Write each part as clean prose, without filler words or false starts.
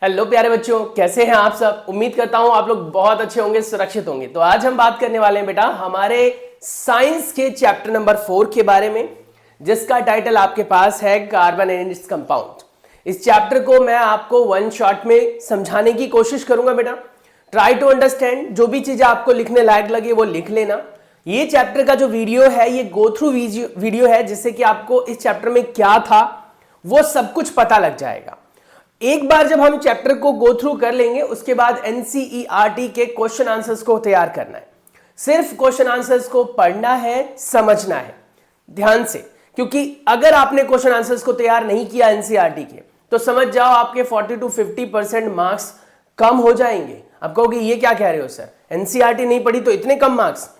Hello प्यारे बच्चों, कैसे हैं आप सब। उम्मीद करता हूं आप लोग बहुत अच्छे होंगे, सुरक्षित होंगे। तो आज हम बात करने वाले हैं बेटा हमारे साइंस के चैप्टर नंबर 4 के बारे में, जिसका टाइटल आपके पास है कार्बन एंड इट्स कंपाउंड। इस चैप्टर को मैं आपको वन शॉट में समझाने की कोशिश करूंगा बेटा। ट्राई टू अंडरस्टैंड, जो भी चीजें आपको लिखने लायक लगे वो लिख लेना। ये चैप्टर का जो वीडियो है ये गो थ्रू वीडियो है, जिससे कि आपको इस चैप्टर में क्या था वो सब कुछ पता लग जाएगा। एक बार जब हम चैप्टर को गो थ्रू कर लेंगे, उसके बाद एनसीईआरटी के क्वेश्चन आंसर्स को तैयार करना है। सिर्फ क्वेश्चन आंसर्स को पढ़ना है, समझना है ध्यान से, क्योंकि अगर आपने क्वेश्चन आंसर्स को तैयार नहीं किया एनसीईआरटी के, तो समझ जाओ आपके 40 to 50% मार्क्स कम हो जाएंगे। आप कहोगे ये क्या कह रहे हो सर, एनसीईआरटी नहीं पढ़ी तो इतने कम मार्क्स।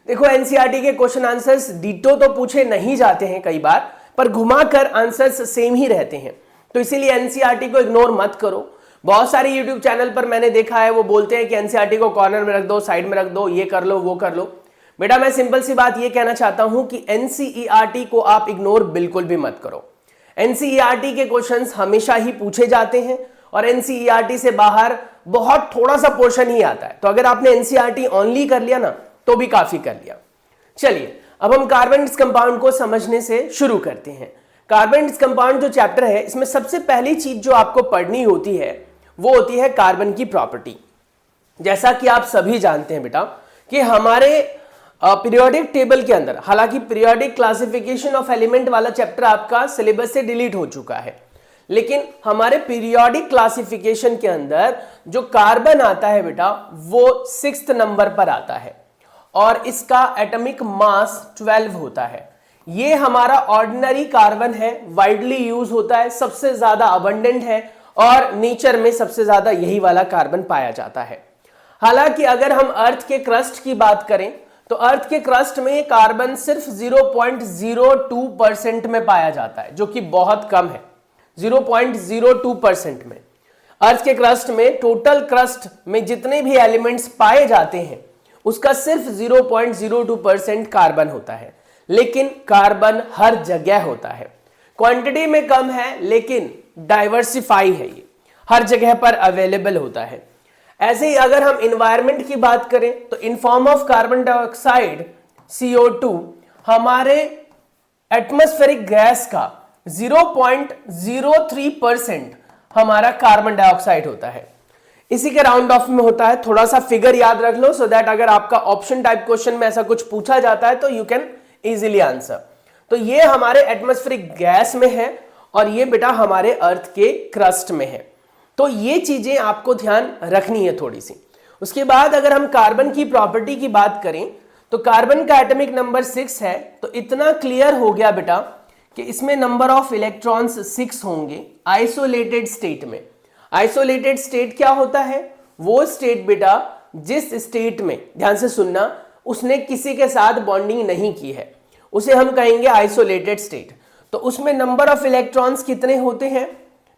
देखो, एनसीईआरटी के क्वेश्चन आंसर्स डिटो तो पूछे नहीं जाते हैं कई बार, पर घुमाकर आंसर्स सेम ही रहते हैं। तो इसीलिए एनसीईआरटी को इग्नोर मत करो। बहुत सारे यूट्यूब चैनल पर मैंने देखा है, वो बोलते हैं कि एनसीईआरटी को कॉर्नर में रख दो, साइड में रख दो, ये कर लो वो कर लो। बेटा मैं सिंपल सी बात ये कहना चाहता हूं कि एनसीईआरटी को आप इग्नोर बिल्कुल भी मत करो। एनसीईआरटी के क्वेश्चंस हमेशा ही पूछे जाते हैं और एनसीईआरटी से बाहर बहुत थोड़ा सा पोर्शन ही आता है। तो अगर आपने एनसीईआरटी ओनली कर लिया ना, तो भी काफी कर लिया। चलिए अब हम कार्बन कंपाउंड को समझने से शुरू करते हैं। कार्बन कंपाउंड जो चैप्टर है, इसमें सबसे पहली चीज जो आपको पढ़नी होती है वो होती है कार्बन की प्रॉपर्टी। जैसा कि आप सभी जानते हैं बेटा कि हमारे पीरियोडिक टेबल के अंदर, हालांकि पीरियोडिक क्लासिफिकेशन ऑफ एलिमेंट वाला चैप्टर आपका सिलेबस से डिलीट हो चुका है, लेकिन हमारे पीरियोडिक क्लासिफिकेशन के अंदर जो कार्बन आता है बेटा वो 6th नंबर पर आता है और इसका एटॉमिक मास 12 होता है। ये हमारा ऑर्डिनरी कार्बन है, वाइडली यूज होता है, सबसे ज्यादा अबंडेंट है और नेचर में सबसे ज्यादा यही वाला कार्बन पाया जाता है। हालांकि अगर हम अर्थ के क्रस्ट की बात करें तो अर्थ के क्रस्ट में कार्बन सिर्फ 0.02% में पाया जाता है, जो कि बहुत कम है। 0.02% में अर्थ के क्रस्ट में, टोटल क्रस्ट में जितने भी एलिमेंट्स पाए जाते हैं उसका सिर्फ 0.02% कार्बन होता है। लेकिन कार्बन हर जगह होता है, क्वांटिटी में कम है लेकिन डाइवर्सिफाई है, ये हर जगह पर अवेलेबल होता है। ऐसे ही अगर हम एनवायरनमेंट की बात करें तो in form of carbon dioxide CO2 हमारे एटमॉस्फेरिक गैस का 0.03% हमारा कार्बन डाइऑक्साइड होता है। इसी के राउंड ऑफ में होता है। थोड़ा सा फिगर याद रख लो सो दैट अगर आपका ऑप्शन टाइप क्वेश्चन में ऐसा कुछ पूछा जाता है तो यू कैन इजीली आंसर। तो ये हमारे एटमॉस्फेरिक गैस में है और ये बेटा हमारे अर्थ के क्रस्ट में है। तो ये चीजें आपको ध्यान रखनी है थोड़ी सी। उसके बाद अगर हम कार्बन की प्रॉपर्टी की बात करें तो कार्बन का एटॉमिक नंबर 6 है। तो इतना क्लियर हो गया बेटा कि इसमें नंबर ऑफ इलेक्ट्रॉन्स 6 होंगे आइसोलेटेड स्टेट में। आइसोलेटेड स्टेट क्या होता है? वो स्टेट बेटा जिस स्टेट में, ध्यान से सुनना, उसने किसी के साथ बॉन्डिंग नहीं की है, उसे हम कहेंगे आइसोलेटेड स्टेट। तो उसमें नंबर ऑफ इलेक्ट्रॉन्स कितने होते हैं?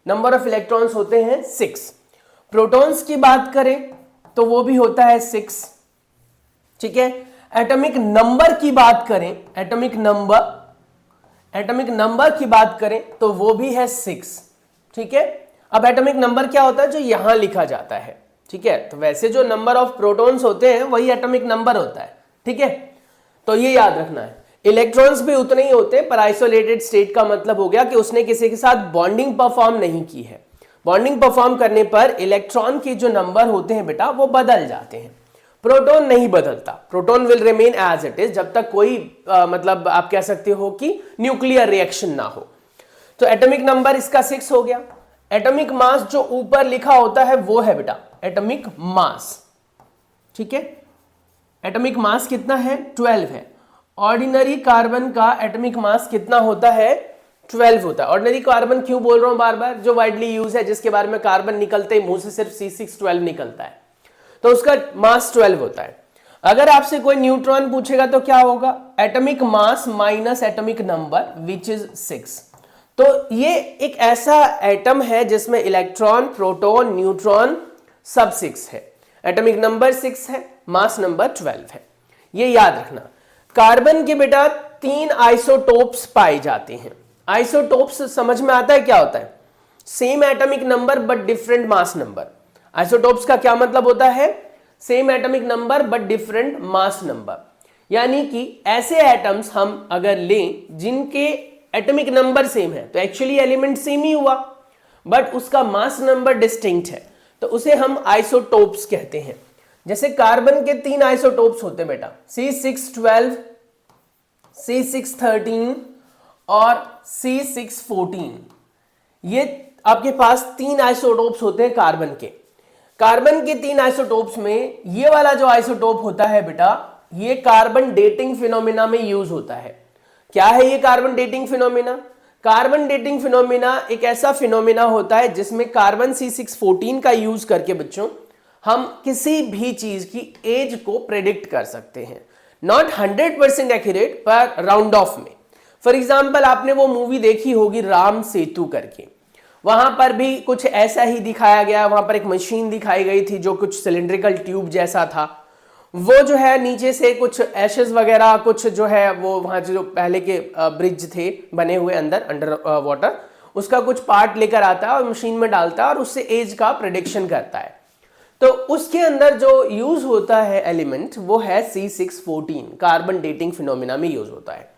नंबर ऑफ इलेक्ट्रॉन्स होते हैं 6। प्रोटॉन्स की बात करें तो वो भी होता है 6, ठीक है। एटॉमिक नंबर की बात करें, एटॉमिक नंबर की बात करें तो वो भी है 6, ठीक है। अब एटॉमिक नंबर क्या होता है? जो यहां लिखा जाता है, ठीक है। तो वैसे जो नंबर ऑफ प्रोटॉन्स होते हैं वही एटॉमिक नंबर होता है, ठीक है। तो ये याद रखना है। इलेक्ट्रॉन्स भी उतने ही होते हैं, पर आइसोलेटेड स्टेट का मतलब हो गया कि उसने किसी के साथ बॉन्डिंग परफॉर्म नहीं की है। बॉन्डिंग परफॉर्म करने पर इलेक्ट्रॉन के जो नंबर होते हैं बेटा वो बदल जाते हैं। प्रोटॉन नहीं बदलता, proton will remain as it is जब तक कोई मतलब आप कह सकते हो कि न्यूक्लियर रिएक्शन ना हो। तो एटॉमिक नंबर इसका 6 हो गया। एटॉमिक मास जो ऊपर लिखा होता है वो है बेटा एटॉमिक मास, ठीक है। एटॉमिक मास कितना है? 12 है। ऑर्डिनरी कार्बन का एटॉमिक मास कितना होता है? 12 होता है। ऑर्डिनरी कार्बन क्यों बोल रहा हूं बार बार? जो वाइडली यूज है, जिसके बारे में कार्बन निकलते ही मुंह से सिर्फ C612 निकलता है, तो उसका मास 12 होता है। अगर आपसे कोई न्यूट्रॉन पूछेगा तो क्या होगा? Atomic mass minus atomic number which is 6। तो ये एक ऐसा एटम है जिसमें इलेक्ट्रॉन, प्रोटॉन, न्यूट्रॉन सब 6 है। एटॉमिक नंबर 6 है, मास नंबर 12 है। ये याद रखना। कार्बन के बेटा 3 आइसोटोप्स पाए जाते हैं। आइसोटोप्स समझ में आता है क्या होता है? Same atomic number but different mass number. Isotopes का क्या मतलब होता है? Same atomic number but different mass number, यानी कि ऐसे एटम्स हम अगर लें जिनके एटॉमिक नंबर सेम है, तो एक्चुअली एलिमेंट सेम ही हुआ, बट उसका मास नंबर डिस्टिंक्ट है, तो उसे हम आइसोटोप्स कहते हैं। जैसे कार्बन के 3 आइसोटोप्स होते हैं बेटा, C612, C613 और C614। ये आपके पास 3 आइसोटोप्स होते हैं कार्बन के। कार्बन के 3 आइसोटोप्स में ये वाला जो आइसोटोप होता है बेटा, ये कार्बन डेटिंग फिनोमिना में यूज होता है। क्या है ये carbon dating phenomena? Carbon dating phenomena एक ऐसा फिनोमिना होता है जिसमें कार्बन C614 का यूज करके बच्चों हम किसी भी चीज की एज को प्रेडिक्ट कर सकते हैं। नॉट 100% एक्यूरेट, पर राउंड ऑफ में। फॉर एग्जाम्पल, आपने वो मूवी देखी होगी राम सेतु करके, वहां पर भी कुछ ऐसा ही दिखाया गया। वहां पर एक मशीन दिखाई गई थी जो कुछ सिलेंड्रिकल ट्यूब जैसा था, वो जो है नीचे से कुछ एशेस वगैरह कुछ जो है वो वहां जो पहले के ब्रिज थे बने हुए अंडर वाटर, उसका कुछ पार्ट लेकर आता है और मशीन में डालता है और उससे एज का प्रेडिक्शन करता है। तो उसके अंदर जो यूज होता है एलिमेंट वो है C614, कार्बन डेटिंग फिनोमिना में यूज होता है।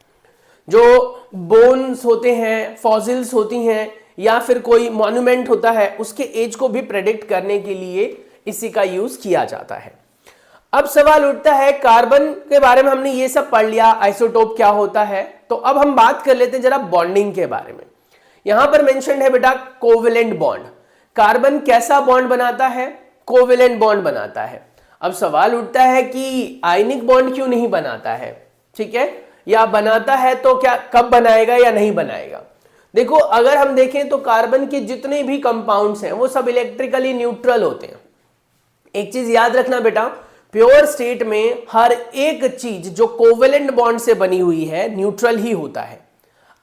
जो बोन्स होते हैं, फॉसिल्स होती हैं, या फिर कोई मॉन्यूमेंट होता है, उसके एज को भी प्रेडिक्ट करने के लिए इसी का यूज किया जाता है। अब सवाल उठता है, कार्बन के बारे में हमने ये सब पढ़ लिया, आइसोटोप क्या होता है, तो अब हम बात कर लेते हैं जरा बॉन्डिंग के बारे में। यहां पर मेंशन है बेटा कोवेलेंट बॉन्ड। कार्बन कैसा बॉन्ड बनाता है? कोवेलेंट बॉन्ड बनाता है। अब सवाल उठता है कि आयनिक बॉन्ड क्यों नहीं बनाता है? ठीक है, या बनाता है तो क्या कब बनाएगा या नहीं बनाएगा? देखो, अगर हम देखें तो कार्बन के जितने भी कंपाउंड्स हैं वो सब इलेक्ट्रिकली न्यूट्रल होते हैं। एक चीज याद रखना बेटा, प्योर स्टेट में हर एक चीज जो कोवेलेंट बॉन्ड से बनी हुई है न्यूट्रल ही होता है।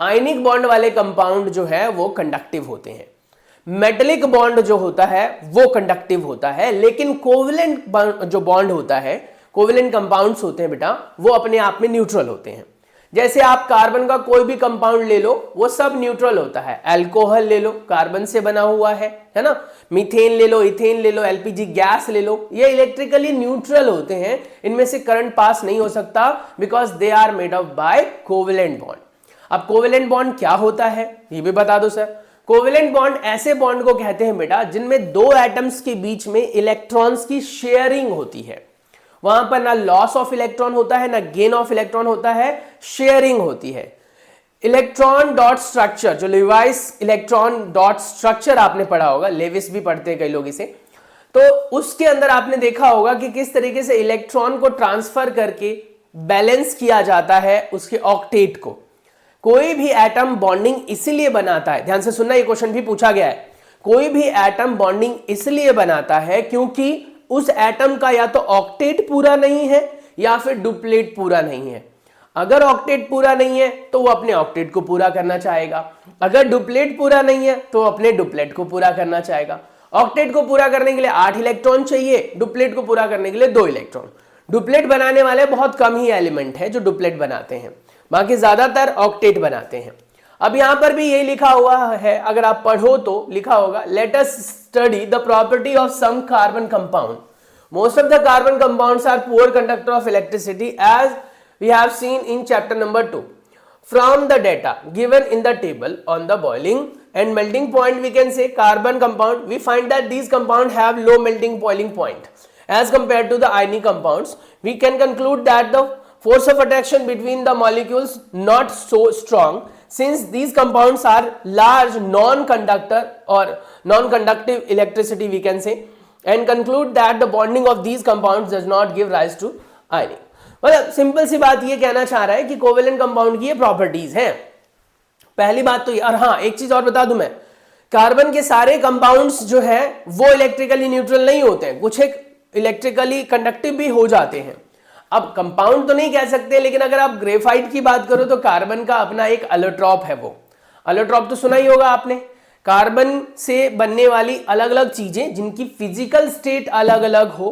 आयनिक बॉन्ड वाले कंपाउंड जो है वो कंडक्टिव होते हैं, मेटेलिक बॉन्ड जो होता है वो कंडक्टिव होता है, लेकिन कोवेलेंट जो बॉन्ड होता है, कोवेलेंट कंपाउंड्स होते हैं बेटा, वो अपने आप में न्यूट्रल होते हैं। जैसे आप कार्बन का कोई भी कंपाउंड ले लो, वो सब न्यूट्रल होता है। अल्कोहल ले लो, कार्बन से बना हुआ है ना। मीथेन ले लो, इथेन ले लो, एलपीजी गैस ले लो, ये इलेक्ट्रिकली न्यूट्रल होते हैं। इनमें से करंट पास नहीं हो सकता because they are made up by covalent bond. अब कोवेलेंट बॉन्ड क्या होता है ये भी बता दो सर। कोवेलेंट बॉन्ड ऐसे बॉन्ड को कहते हैं बेटा जिनमें दो एटम्स के बीच में इलेक्ट्रॉन्स की शेयरिंग होती है। वहां पर ना लॉस ऑफ इलेक्ट्रॉन होता है ना गेन ऑफ इलेक्ट्रॉन होता है, शेयरिंग होती है। इलेक्ट्रॉन डॉट स्ट्रक्चर, जो लेविस इलेक्ट्रॉन डॉट स्ट्रक्चर आपने पढ़ा होगा, लेविस भी पढ़ते हैं कई लोग इसे, तो उसके अंदर आपने देखा होगा कि किस तरीके से इलेक्ट्रॉन को ट्रांसफर करके बैलेंस किया जाता है उसके ऑक्टेट को। कोई भी एटम बॉन्डिंग इसलिए बनाता है, ध्यान से सुनना, ये क्वेश्चन भी पूछा गया है, कोई भी एटम बॉन्डिंग इसलिए बनाता है क्योंकि उस एटम का या तो ऑक्टेट पूरा नहीं है या फिर डुप्लेट पूरा नहीं है। अगर ऑक्टेट पूरा नहीं है तो वो अपने ऑक्टेट को पूरा करना चाहेगा, अगर डुप्लेट पूरा नहीं है तो अपने डुप्लेट को पूरा करना चाहेगा। ऑक्टेट को पूरा करने के लिए 8 इलेक्ट्रॉन चाहिए, डुप्लेट को पूरा करने के लिए 2 इलेक्ट्रॉन। डुप्लेट बनाने वाले बहुत कम ही एलिमेंट है जो डुप्लेट बनाते हैं, बाकी ज्यादातर ऑक्टेट बनाते हैं। अब यहां पर भी ये लिखा हुआ है, अगर आप पढ़ो तो लिखा होगा, let us study the property of some carbon compound. Most of the carbon compounds are poor conductor of electricity as we have seen in chapter number 2। From the data given in the table on the boiling and melting point, we can say carbon compound, we find that these compound have low melting boiling point as compared to the ionic compounds. We can conclude that the force of attraction between the molecules not so strong since these compounds are large non-conductor or non-conductive electricity, we can say, and conclude that the bonding of these compounds does not give rise to ionic. मतलब simple सी बात ये कहना चाह रहा है कि covalent compound की ये प्रॉपर्टीज हैं। पहली बात तो ये, और हाँ एक चीज और बता दूं मैं, कार्बन के सारे कंपाउंड्स जो है वो इलेक्ट्रिकली न्यूट्रल नहीं होते हैं, कुछ एक इलेक्ट्रिकली कंडक्टिव भी हो जाते हैं। अब कंपाउंड तो नहीं कह सकते, लेकिन अगर आप ग्रेफाइट की बात करो तो कार्बन का अपना एक अलोट्रॉप है। वो अलोट्रॉप तो सुना ही होगा आपने, कार्बन से बनने वाली अलग अलग चीजें जिनकी फिजिकल स्टेट अलग अलग हो,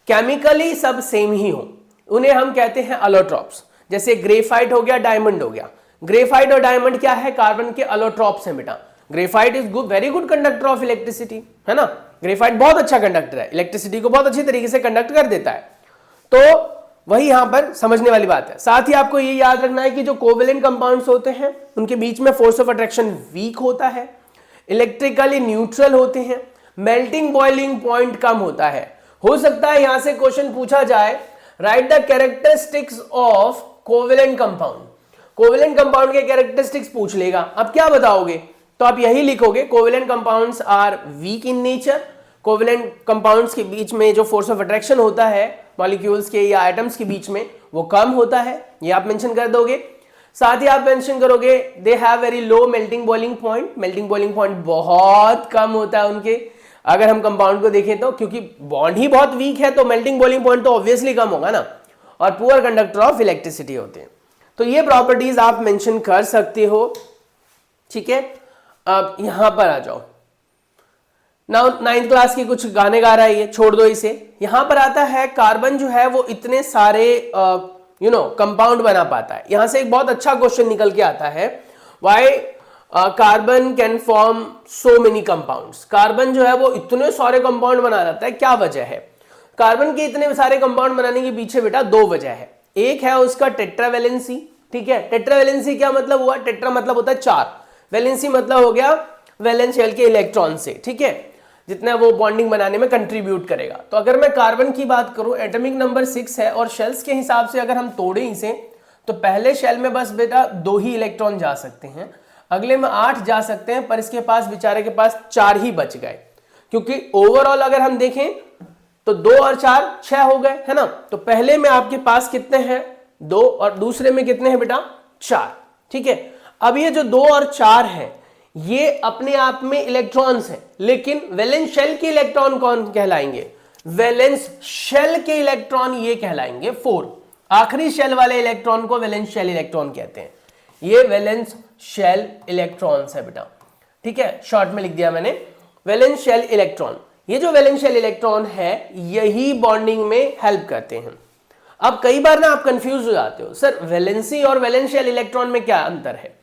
केमिकली सब सेम ही हो, उन्हें हम कहते हैं अलोट्रॉप्स। जैसे ग्रेफाइट हो गया, डायमंड हो गया। ग्रेफाइट और डायमंड क्या है? कार्बन के अलोट्रॉप्स हैं बेटा। Graphite is very good conductor of electricity, है ना। ग्रेफाइट बहुत अच्छा कंडक्टर है, इलेक्ट्रिसिटी को बहुत अच्छी तरीके से कंडक्ट कर देता है। तो वही यहां पर समझने वाली बात है। साथ ही आपको ये याद रखना है कि जो कोवेलेंट कंपाउंड्स होते हैं उनके बीच में फोर्स ऑफ अट्रैक्शन वीक होता है, इलेक्ट्रिकली न्यूट्रल होते हैं, मेल्टिंग बॉइलिंग पॉइंट कम होता है। हो सकता है यहां से क्वेश्चन पूछा जाए, write the characteristics of covalent compound. Covalent compound के कैरेक्टरिस्टिक्स पूछ लेगा, अब क्या बताओगे? तो आप यही लिखोगे, covalent compounds are weak in nature. Covalent compounds के बीच में जो फोर्स ऑफ अट्रैक्शन होता है मॉलिक्यूल्स के या एटम्स के बीच में, वो कम होता है, ये आप मेंशन कर दोगे। साथ ही आप मेंशन करोगे they have very low melting boiling point. Melting boiling point बहुत कम होता है उनके, अगर हम कंपाउंड को देखें तो, क्योंकि बॉन्ड ही बहुत वीक है तो मेल्टिंग बॉइलिंग पॉइंट तो ऑब्वियसली कम होगा ना। और पुअर कंडक्टर ऑफ इलेक्ट्रिसिटी होते हैं। तो ये प्रॉपर्टीज आप मेंशन कर सकते हो, ठीक है। अब यहां पर आ जाओ, नाउ 9th क्लास की कुछ गाने गा रहा है, ये छोड़ दो इसे। यहां पर आता है कार्बन जो है वो इतने सारे कंपाउंड बना पाता है। यहां से एक बहुत अच्छा क्वेश्चन निकल के आता है, why carbon can form so many compounds. Carbon जो है वो इतने सारे कंपाउंड बना जाता है, क्या वजह है? कार्बन के इतने सारे कंपाउंड बनाने के पीछे बेटा दो वजह है। एक है उसका टेट्रावैलेंसी, ठीक है। टेट्रावैलेंसी क्या मतलब हुआ? टेट्रा मतलब होता है 4, वैलेंसी मतलब हो गया वैलेंस शेल के इलेक्ट्रॉन से, ठीक है, जितना वो बॉन्डिंग बनाने में कंट्रीब्यूट करेगा। तो अगर मैं कार्बन की बात करूं, एटॉमिक नंबर 6 है और शेल्स के हिसाब से अगर हम तोड़े इसे, तो पहले शेल में बस बेटा 2 ही इलेक्ट्रॉन जा सकते हैं, अगले में 8 जा सकते हैं, पर इसके पास बेचारे के पास 4 ही बच गए, क्योंकि ओवरऑल अगर हम देखें तो 2 और 4 6 हो गए, है ना। तो पहले में आपके पास कितने हैं? 2, और दूसरे में कितने हैं बेटा? 4, ठीक है। अब ये जो 2 और 4 है ये अपने आप में इलेक्ट्रॉन्स हैं, लेकिन वैलेंस शेल के इलेक्ट्रॉन कौन कहलाएंगे? वैलेंस शेल के इलेक्ट्रॉन ये कहलाएंगे 4। आखिरी शेल वाले इलेक्ट्रॉन को वैलेंस शेल इलेक्ट्रॉन कहते हैं। ये वैलेंस शेल इलेक्ट्रॉन्स है बेटा, ठीक है, शॉर्ट में लिख दिया मैंने, वैलेंस शेल इलेक्ट्रॉन। ये जो वैलेंस शेल इलेक्ट्रॉन है यही बॉन्डिंग में हेल्प करते हैं। अब कई बार ना आप कंफ्यूज हो जाते हो, सर वैलेंसी और वैलेंस शेल इलेक्ट्रॉन में क्या अंतर है?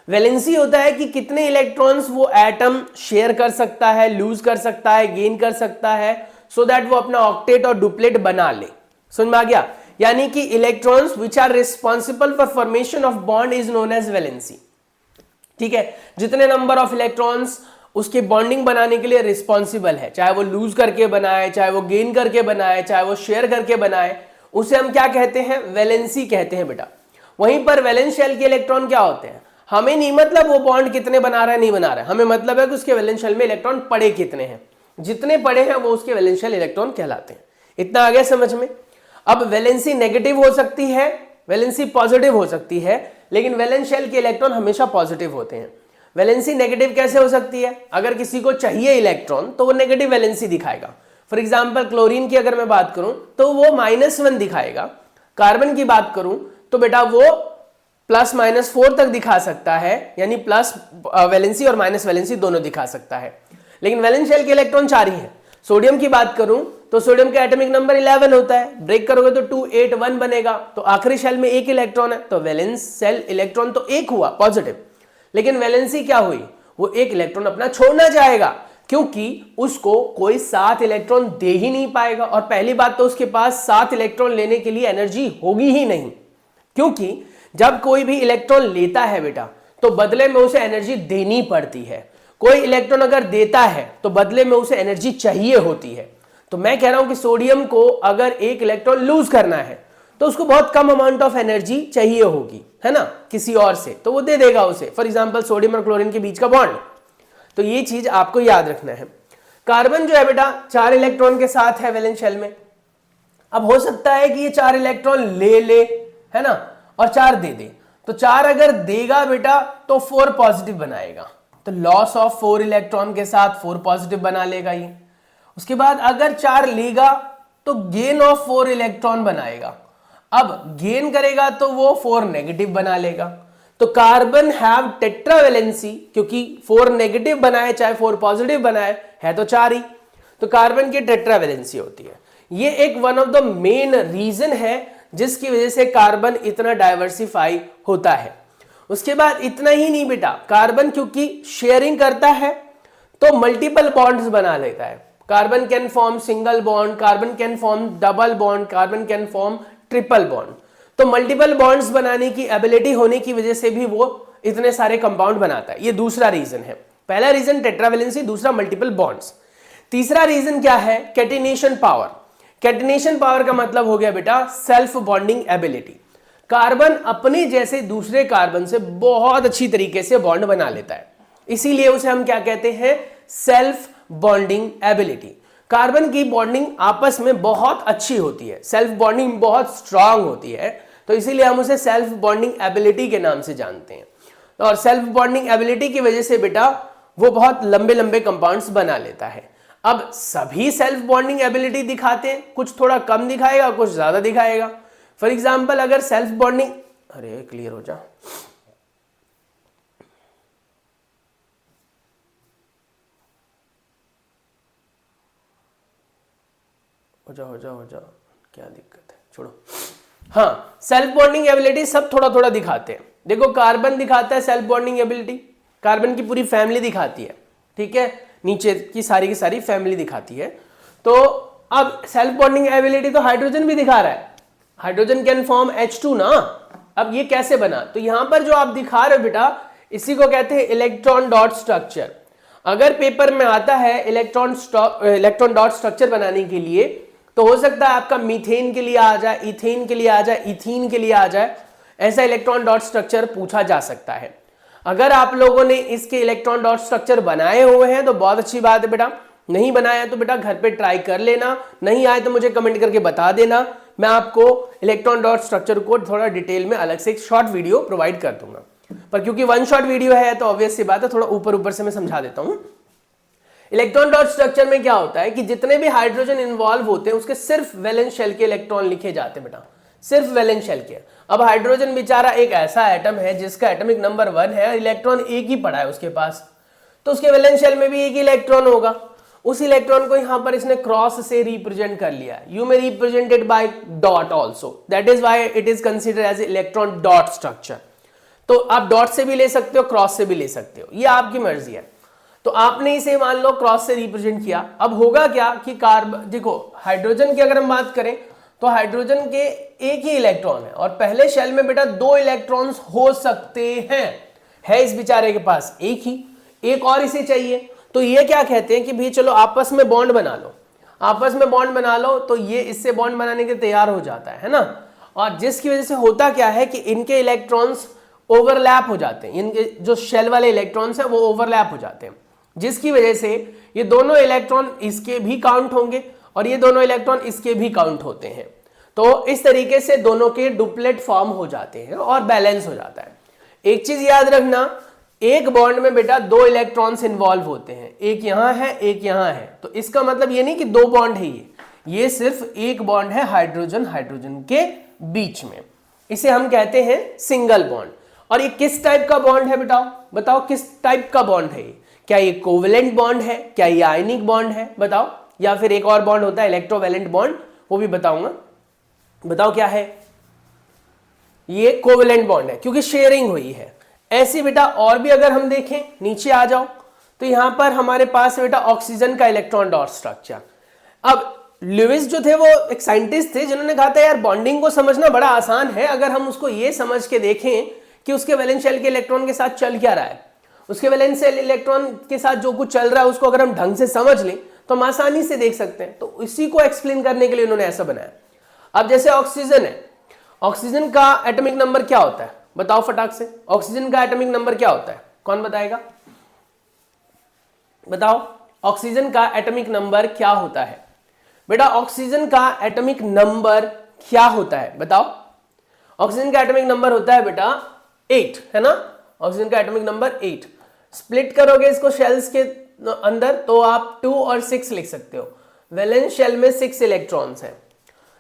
वैलेंसी होता है कि कितने इलेक्ट्रॉन्स वो एटम शेयर कर सकता है, लूज कर सकता है, गेन कर सकता है, सो दैट वो अपना ऑक्टेट और डुप्लेट बना ले। समझ में आ गया? यानी कि electrons which are responsible for formation of bond is known as valency, ठीक है। जितने नंबर ऑफ इलेक्ट्रॉन्स उसके बॉन्डिंग बनाने के लिए रिस्पॉन्सिबल है, चाहे वो लूज करके बनाए, चाहे वो गेन करके बनाए, चाहे वो शेयर करके बनाए, उसे हम क्या कहते हैं? वैलेंसी कहते हैं बेटा। वहीं पर वैलेंस शेल के इलेक्ट्रॉन क्या होते हैं? हमें नहीं मतलब वो बॉन्ड कितने बना रहा है नहीं बना रहा है, हमें मतलब है कि उसके वैलेंस शेल में इलेक्ट्रॉन पड़े कितने हैं, जितने पड़े हैं वो उसके वैलेंस शेल इलेक्ट्रॉन कहलाते हैं। इतना आ गया समझ में? अब वैलेंसी नेगेटिव हो सकती है, वैलेंसी पॉजिटिव हो सकती है, लेकिन वैलेंस शेल के इलेक्ट्रॉन हमेशा पॉजिटिव होते हैं। वैलेंसी नेगेटिव कैसे हो सकती है? अगर किसी को चाहिए इलेक्ट्रॉन तो वो नेगेटिव वैलेंसी दिखाएगा। फॉर एग्जाम्पल क्लोरीन की अगर मैं बात करूं तो वो -1 दिखाएगा। कार्बन की बात करूं तो बेटा वो +-4 तक दिखा सकता है, यानी प्लस वैलेंसी और माइनस वैलेंसी दोनों दिखा सकता है, लेकिन वैलेंस शेल के इलेक्ट्रॉन 4 ही है। सोडियम की बात करूं तो सोडियम का एटॉमिक नंबर 11 होता है, ब्रेक करोगे तो 281 बनेगा, तो आखिरी शेल में 1 इलेक्ट्रॉन है, तो वैलेंस शेल इलेक्ट्रॉन तो 1 हुआ पॉजिटिव, लेकिन वैलेंसी क्या हुई? वो 1 इलेक्ट्रॉन अपना छोड़ना चाहेगा, क्योंकि उसको कोई 7 इलेक्ट्रॉन दे ही नहीं पाएगा। और पहली बात तो उसके पास 7 इलेक्ट्रॉन लेने के लिए एनर्जी होगी ही नहीं, क्योंकि जब कोई भी इलेक्ट्रॉन लेता है बेटा तो बदले में उसे एनर्जी देनी पड़ती है। कोई इलेक्ट्रॉन अगर देता है तो बदले में उसे एनर्जी चाहिए होती है। तो मैं कह रहा हूं कि सोडियम को अगर 1 इलेक्ट्रॉन लूज करना है तो उसको बहुत कम अमाउंट ऑफ एनर्जी चाहिए होगी, है ना, किसी और से, तो वो दे देगा उसे। फॉर एग्जांपल सोडियम और क्लोरीन के बीच का बॉन्ड, तो ये चीज आपको याद रखना है। कार्बन जो है बेटा 4 इलेक्ट्रॉन के साथ है वैलेंस शेल में। अब हो सकता है कि ये 4 इलेक्ट्रॉन ले, है ना, और 4 दे दे, तो 4 अगर देगा बेटा तो 4 पॉजिटिव बनाएगा, तो लॉस ऑफ 4 इलेक्ट्रॉन के साथ 4 पॉजिटिव बना लेगा ये। उसके बाद अगर 4 लेगा तो गेन ऑफ 4 इलेक्ट्रॉन बनाएगा, अब गेन करेगा तो वो 4 नेगेटिव बना लेगा। तो कार्बन हैव टेट्रावैलेंसी, क्योंकि 4 नेगेटिव बनाए चाहे 4 पॉजिटिव बनाए, है तो 4 ही, तो कार्बन की टेट्रावैलेंसी होती है। ये एक one of the main reason है जिसकी वजह से कार्बन इतना डाइवर्सिफाई होता है। उसके बाद इतना ही नहीं बेटा, कार्बन क्योंकि शेयरिंग करता है तो मल्टीपल बॉन्ड्स बना लेता है। Carbon can form single bond, carbon can form double bond, carbon can form triple bond. तो मल्टीपल बॉन्ड्स बनाने की एबिलिटी होने की वजह से भी वो इतने सारे कंपाउंड बनाता है। ये दूसरा रीजन है। पहला रीजन टेट्रावेलेंसी, दूसरा मल्टीपल बॉन्ड्स। तीसरा रीजन क्या है? Catenation power. कैटिनेशन पावर का मतलब हो गया बेटा सेल्फ बॉन्डिंग एबिलिटी। कार्बन अपने जैसे दूसरे कार्बन से बहुत अच्छी तरीके से बॉन्ड बना लेता है, इसीलिए उसे हम क्या कहते हैं? Self bonding ability. कार्बन की बॉन्डिंग आपस में बहुत अच्छी होती है, सेल्फ बॉन्डिंग बहुत स्ट्रांग होती है, तो इसीलिए हम उसे सेल्फ बॉन्डिंग एबिलिटी के नाम से जानते हैं। और सेल्फ बॉन्डिंग एबिलिटी की वजह से बेटा वो बहुत लंबे लंबे कंपाउंड्स बना लेता है। अब सभी सेल्फ बॉन्डिंग एबिलिटी दिखाते हैं, कुछ थोड़ा कम दिखाएगा, कुछ ज्यादा दिखाएगा। फॉर एग्जाम्पल अगर सेल्फ बॉन्डिंग, अरे क्लियर हो जा, हो जा, क्या दिक्कत है, छोड़ो। हाँ, सेल्फ बॉन्डिंग एबिलिटी सब थोड़ा थोड़ा दिखाते हैं। देखो कार्बन दिखाता है सेल्फ बॉन्डिंग एबिलिटी, कार्बन की पूरी फैमिली दिखाती है, ठीक है, नीचे की सारी फैमिली दिखाती है। तो अब सेल्फ बॉन्डिंग एबिलिटी तो हाइड्रोजन भी दिखा रहा है, हाइड्रोजन कैन फॉर्म H2 ना। अब ये कैसे बना? तो यहां पर जो आप दिखा रहे हो बेटा, इसी को कहते हैं इलेक्ट्रॉन डॉट स्ट्रक्चर। अगर पेपर में आता है इलेक्ट्रॉन डॉट स्ट्रक्चर बनाने के लिए, तो हो सकता है आपका मीथेन के लिए आ जाए, इथेन के लिए आ जाए, इथीन के लिए आ जाए, ऐसा इलेक्ट्रॉन डॉट स्ट्रक्चर पूछा जा सकता है। अगर आप लोगों ने इसके इलेक्ट्रॉन डॉट स्ट्रक्चर बनाए हुए हैं तो बहुत अच्छी बात है बेटा, नहीं बनाया तो बेटा घर पे ट्राई कर लेना, नहीं आए तो मुझे कमेंट करके बता देना, मैं आपको इलेक्ट्रॉन डॉट स्ट्रक्चर को थोड़ा डिटेल में अलग से एक शॉर्ट वीडियो प्रोवाइड कर दूंगा। पर क्योंकि वन शॉट वीडियो है तो ऑब्वियस सी बात है, थोड़ा ऊपर से मैं समझा देता हूं। इलेक्ट्रॉन डॉट स्ट्रक्चर में क्या होता है कि जितने भी हाइड्रोजन इन्वॉल्व होते हैं उसके सिर्फ वैलेंस शेल के इलेक्ट्रॉन लिखे जाते हैं बेटा, सिर्फ वैलेंस शेल के। अब हाइड्रोजन बेचारा एक ऐसा एटम है जिसका एटॉमिक नंबर 1 है, इलेक्ट्रॉन एक ही पड़ा है उसके पास, तो उसके वैलेंस शेल में भी एक ही इलेक्ट्रॉन होगा। उस इलेक्ट्रॉन को यहां पर इसने क्रॉस से रिप्रेजेंट कर लिया। You may represented by dot also, that is why it is considered as electron dot structure. तो आप डॉट से भी ले सकते हो, क्रॉस से भी ले सकते हो, ये आपकी मर्जी है। तो आपने इसे मान लो क्रॉस से रिप्रेजेंट किया। अब होगा क्या कि कार्बन, देखो हाइड्रोजन की अगर हम बात करें तो हाइड्रोजन के एक ही इलेक्ट्रॉन है और पहले शेल में बेटा 2 इलेक्ट्रॉन्स हो सकते हैं, है इस बेचारे के पास एक ही, एक और इसे चाहिए। तो ये क्या कहते हैं कि भाई चलो आपस में बॉन्ड बना लो, आपस में बॉन्ड बना लो, तो ये इससे बॉन्ड बनाने के तैयार हो जाता है ना। और जिसकी वजह से होता क्या है कि इनके इलेक्ट्रॉन्स ओवरलैप हो जाते हैं, इनके जो शेल वाले इलेक्ट्रॉन्स है वो ओवरलैप हो जाते हैं, जिसकी वजह से ये दोनों इलेक्ट्रॉन इसके भी काउंट होंगे और ये दोनों इलेक्ट्रॉन इसके भी काउंट होते हैं। तो इस तरीके से दोनों के डुप्लेट फॉर्म हो जाते हैं और बैलेंस हो जाता है। एक चीज याद रखना, एक बॉन्ड में बेटा 2 इलेक्ट्रॉन्स इन्वॉल्व होते हैं, एक यहां है एक यहां है, तो इसका मतलब ये नहीं कि 2 बॉन्ड है, ये सिर्फ एक बॉन्ड है हाइड्रोजन हाइड्रोजन के बीच में, इसे हम कहते हैं सिंगल बॉन्ड। और ये किस टाइप का बॉन्ड है बेटा, बताओ किस टाइप का बॉन्ड है? क्या ये कोवेलेंट बॉन्ड है, क्या ये आयनिक बॉन्ड है, बताओ, या फिर एक और बॉन्ड होता है इलेक्ट्रोवैलेंट बॉन्ड, वो भी बताऊंगा, बताओ क्या है? ये कोवेलेंट बॉन्ड है क्योंकि शेयरिंग हुई है। ऐसे बेटा और भी अगर हम देखें, नीचे आ जाओ, तो यहां पर हमारे पास बेटा ऑक्सीजन का इलेक्ट्रॉन डॉट स्ट्रक्चर। अब लुईस जो थे वो एक साइंटिस्ट थे जिन्होंने कहा था यार बॉन्डिंग को समझना बड़ा आसान है अगर हम उसको ये समझ के देखें कि उसके वैलेंस शेल के इलेक्ट्रॉन के साथ चल क्या रहा है, उसके वैलेंस शेल इलेक्ट्रॉन के साथ जो कुछ चल रहा है उसको अगर हम ढंग से समझ लें तो हम आसानी से देख सकते हैं। तो इसी को एक्सप्लेन करने के लिए उन्होंने ऐसा बनाया। अब जैसे ऑक्सीजन है, ऑक्सीजन का एटॉमिक नंबर क्या होता है, बताओ फटाक से, ऑक्सीजन का एटॉमिक नंबर क्या होता है, कौन बताएगा? बताओ ऑक्सीजन का एटॉमिक नंबर क्या होता है बेटा, ऑक्सीजन का एटॉमिक नंबर क्या होता है बताओ? ऑक्सीजन का एटॉमिक नंबर होता है बेटा 8, है ना, ऑक्सीजन का एटॉमिक नंबर 8। स्प्लिट करोगे इसको शेल्स के अंदर तो आप 2 और 6 लिख सकते हो। वैलेंस शेल में 6 इलेक्ट्रॉन्स हैं,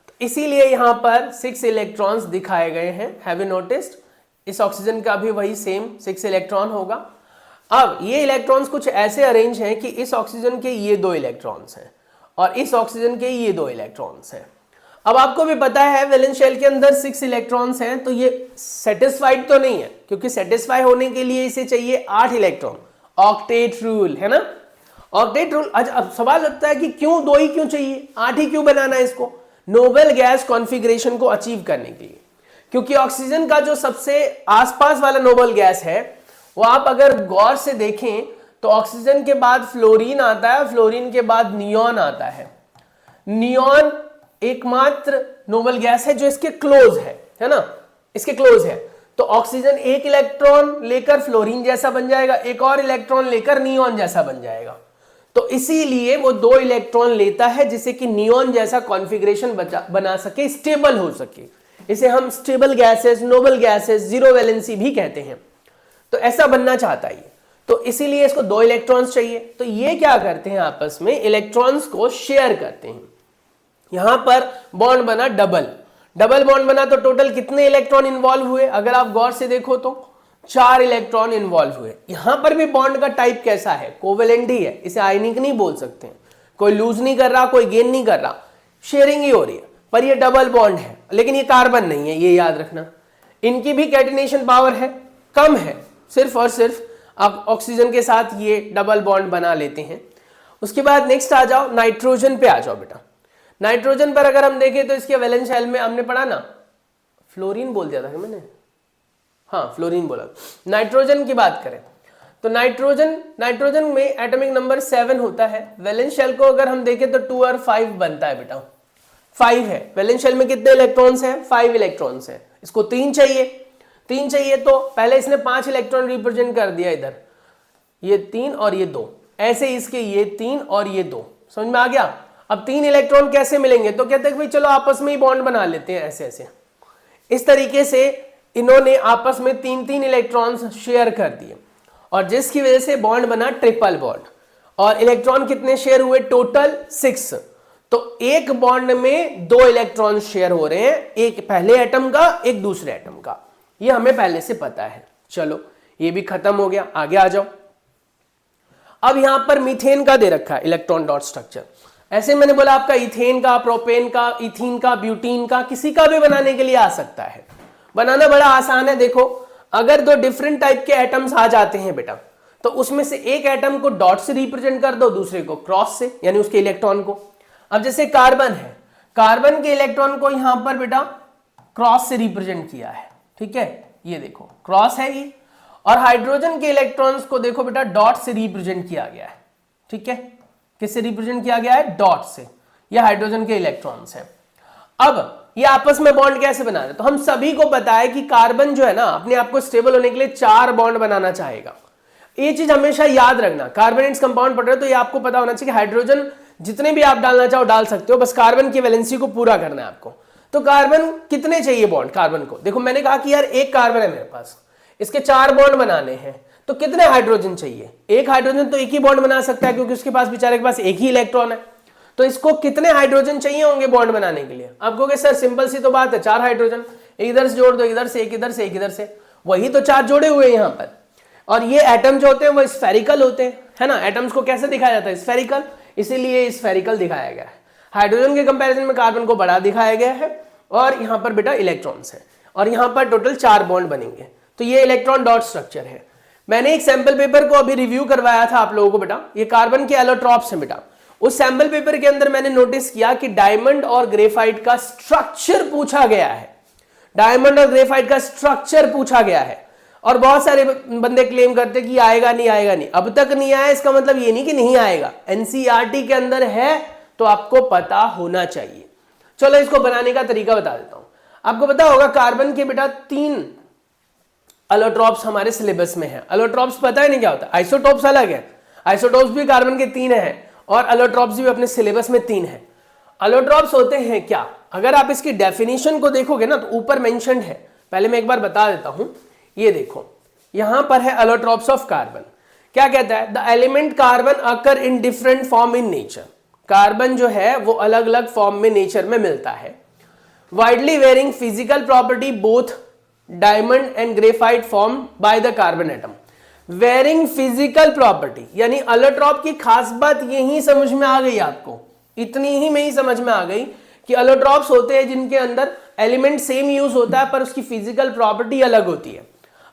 तो इसीलिए यहां पर 6 इलेक्ट्रॉन्स दिखाए गए हैं। Have you noticed? इस ऑक्सीजन का भी वही सेम 6 इलेक्ट्रॉन होगा। अब ये इलेक्ट्रॉन्स कुछ ऐसे अरेंज हैं कि इस ऑक्सीजन के ये 2 इलेक्ट्रॉन्स हैं और इस ऑक्सीजन के ये 2 इलेक्ट्रॉन्स हैं। अब आपको भी पता है वैलेंस शेल के अंदर 6 इलेक्ट्रॉन्स हैं, तो ये सेटिस्फाइड तो नहीं है, क्योंकि सेटिस्फाई होने के लिए इसे चाहिए 8 इलेक्ट्रॉन, ऑक्टेट रूल है ना, ऑक्टेट रूल। अब सवाल लगता है कि क्यों 2 ही क्यों चाहिए, 8 ही क्यों बनाना है इसको, नोबल गैस कॉन्फ़िगरेशन को अचीव करने के लिए। क्योंकि ऑक्सीजन का जो सबसे आसपास वाला नोबल गैस है वो आप अगर गौर से देखें तो ऑक्सीजन के बाद फ्लोरीन आता है, फ्लोरीन के बाद नियॉन आता है। नियॉन एकमात्र नोबल गैस है जो इसके क्लोज है ना, इसके क्लोज है। तो ऑक्सीजन एक इलेक्ट्रॉन लेकर फ्लोरीन जैसा बन जाएगा, एक और इलेक्ट्रॉन लेकर नियॉन जैसा बन जाएगा। तो इसीलिए वो 2 इलेक्ट्रॉन लेता है जिससे कि नियॉन जैसा कॉन्फ़िगरेशन बना सके, स्टेबल हो सके। इसे हम stable gases, noble gases, zero valency भी कहते हैं। तो ऐसा बनना चाहता है, तो इसीलिए इसको 2 इलेक्ट्रॉन्स चाहिए। तो ये क्या करते हैं, आपस में इलेक्ट्रॉन्स को शेयर करते हैं। यहां पर बॉन्ड बना डबल बॉन्ड बना, तो टोटल कितने इलेक्ट्रॉन इन्वॉल्व हुए, अगर आप गौर से देखो तो 4 इलेक्ट्रॉन इन्वॉल्व हुए। यहां पर भी बॉन्ड का टाइप कैसा है, कोवेलेंट ही है, इसे आयनिक नहीं बोल सकते, कोई लूज नहीं कर रहा, कोई गेन नहीं कर रहा, शेयरिंग ही हो रही है। पर ये डबल बॉन्ड है, लेकिन ये कार्बन नहीं है, ये याद रखना। इनकी भी कैटिनेशन पावर है, कम है, सिर्फ और सिर्फ आप ऑक्सीजन के साथ ये डबल बॉन्ड बना लेते हैं। उसके बाद नेक्स्ट आ जाओ, नाइट्रोजन पे आ जाओ बेटा। नाइट्रोजन पर अगर हम देखें तो इसके वैलेंस शेल में हमने पढ़ा ना, फ्लोरीन बोल दिया था कि मैंने, हाँ फ्लोरीन बोला। नाइट्रोजन की बात करें तो नाइट्रोजन में एटॉमिक नंबर 7 होता है। वैलेंस शेल को अगर हम देखें तो 2 और 5 बनता है बेटा, 5 है। वैलेंस शेल में कितने इलेक्ट्रॉन्स हैं, 5 इलेक्ट्रॉन्स हैं। इसको 3 चाहिए, तो पहले इसने 5 इलेक्ट्रॉन रिप्रेजेंट कर दिया इधर, ये 3 और ये 2, ऐसे इसके ये 3 और ये 2, समझ में आ गया। अब 3 इलेक्ट्रॉन कैसे मिलेंगे, तो कहते हैं भाई चलो आपस में ही बॉन्ड बना लेते हैं, ऐसे ऐसे। इस तरीके से इन्होंने आपस में 3-3 इलेक्ट्रॉन्स शेयर कर दिए, और जिसकी वजह से बॉन्ड बना ट्रिपल बॉन्ड। और इलेक्ट्रॉन कितने शेयर हुए, टोटल 6। तो एक बॉन्ड में 2 इलेक्ट्रॉन शेयर हो रहे हैं, एक पहले एटम का, एक दूसरे एटम का। ये हमें पहले से पता है। चलो ये भी खत्म हो गया, आगे आ जाओ। अब यहां पर मीथेन का दे रखा है इलेक्ट्रॉन डॉट स्ट्रक्चर। ऐसे मैंने बोला आपका इथेन का, प्रोपेन का, इथीन का, ब्यूटीन का, किसी का भी बनाने के लिए आ सकता है। बनाना बड़ा आसान है। देखो अगर 2 डिफरेंट टाइप के एटम्स आ जाते हैं बेटा, तो उसमें से एक एटम को डॉट से रिप्रेजेंट कर दो, दूसरे को क्रॉस से, यानी उसके इलेक्ट्रॉन को। अब जैसे कार्बन है, कार्बन के इलेक्ट्रॉन को यहां पर बेटा क्रॉस से रिप्रेजेंट किया है, ठीक है, ये देखो क्रॉस है ये। और हाइड्रोजन के इलेक्ट्रॉन्स को देखो बेटा डॉट से रिप्रेजेंट किया गया है, ठीक है। किससे रिप्रेजेंट किया गया है, डॉट से। ये हाइड्रोजन के इलेक्ट्रॉन्स हैं। अब ये आपस में बॉन्ड कैसे बना रहे, तो हम सभी को पता है कि कार्बन जो है ना, अपने आप को स्टेबल होने के लिए 4 बॉन्ड बनाना चाहेगा। ये चीज हमेशा याद रखना, कार्बोनेट्स कंपाउंड पढ़ रहे हो तो ये आपको पता होना चाहिए कि हाइड्रोजन जितने भी आप डालना चाहो डाल सकते हो, बस कार्बन की वैलेंसी को पूरा करना है आपको। तो कार्बन कितने चाहिए बॉन्ड, कार्बन को देखो मैंने कहा कि यार एक कार्बन है मेरे पास, इसके 4 बॉन्ड बनाने हैं, तो कितने हाइड्रोजन चाहिए। एक हाइड्रोजन तो एक ही बॉन्ड बना सकता है, क्योंकि उसके पास बेचारे के पास एक ही इलेक्ट्रॉन है। तो इसको कितने हाइड्रोजन चाहिए होंगे बॉन्ड बनाने के लिए। आप कहोगे सर सिंपल सी तो बात है, 4 हाइड्रोजन, एक इधर से जोड़ दो, इधर से एक, इधर से एक, इधर से, वही तो 4 जोड़े हुए यहाँ पर। और ये एटम जो होते हैं वो स्फेरिकल होते हैं, है ना। एटम्स को कैसे दिखाया जाता है, स्फेरिकल, इसीलिए स्फेरिकल दिखाया गया है। हाइड्रोजन के कंपैरिजन में कार्बन को बड़ा दिखाया गया है, और यहाँ पर बेटा इलेक्ट्रॉन्स है, और यहाँ पर टोटल 4 बॉन्ड बनेंगे। तो ये इलेक्ट्रॉन डॉट स्ट्रक्चर है। मैंने एक सैंपल पेपर को अभी रिव्यू करवाया था आप लोगों को बेटा, ये कार्बन के एलोट्रॉप्स हैं बेटा। उस सैंपल पेपर के अंदर मैंने नोटिस किया कि डायमंड और ग्रेफाइट का स्ट्रक्चर पूछा गया है, डायमंड और ग्रेफाइट का स्ट्रक्चर पूछा गया है। और बहुत सारे बंदे क्लेम करते कि आएगा नहीं, आएगा नहीं। अब तक नहीं आया इसका मतलब ये नहीं कि नहीं आएगा, एनसीईआरटी के अंदर है तो आपको पता होना चाहिए। चलो इसको बनाने का तरीका बता देता हूं। आपको पता होगा कार्बन के बेटा 3 एलोट्रॉप्स हमारे सिलेबस में है। एलोट्रॉप्स पता है नहीं क्या होता है, आइसोटोप्स अलग है, आइसोटोप्स भी कार्बन के 3 है, और एलोट्रॉप्स भी अपने सिलेबस में 3 है। एलोट्रॉप्स होते हैं क्या, अगर आप इसकी डेफिनेशन को देखोगे ना तो ऊपर मेंशन्ड है, पहले मैं एक बार बता देता हूं। ये देखो यहां पर है एलोट्रॉप्स ऑफ कार्बन। क्या कहता है, the element carbon occur in different form in nature. Carbon जो है वो अलग अलग फॉर्म में नेचर में मिलता है। Widely varying physical property both diamond and graphite form by the carbon atom. Varying physical property यानी एलोट्रॉप की खास बात यही समझ में आ गई आपको, इतनी ही में ही समझ में आ गई कि अलोट्रॉप्स होते हैं जिनके अंदर एलिमेंट सेम यूज होता है पर उसकी फिजिकल प्रॉपर्टी अलग होती है।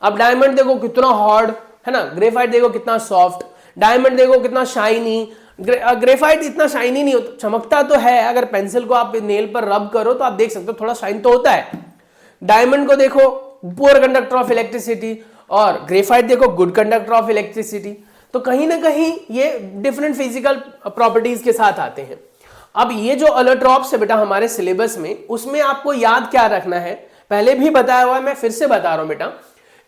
अब डायमंड देखो कितना हार्ड है ना, ग्रेफाइट देखो कितना सॉफ्ट, डायमंड देखो कितना शाइनी। ग्रेफाइट इतना शाइनी नहीं होता, चमकता तो है, अगर पेंसिल को आप नेल पर रब करो तो आप देख सकते हो थोड़ा शाइन तो होता है। डायमंड को देखो पुअर कंडक्टर ऑफ इलेक्ट्रिसिटी, और ग्रेफाइट देखो गुड कंडक्टर ऑफ इलेक्ट्रिसिटी। तो कहीं ना कहीं ये डिफरेंट फिजिकल प्रॉपर्टीज के साथ आते हैं। अब ये जो अलोट्रॉप्स है बेटा हमारे सिलेबस में, उसमें आपको याद क्या रखना है, पहले भी बताया हुआ है, मैं फिर से बता रहा हूं बेटा,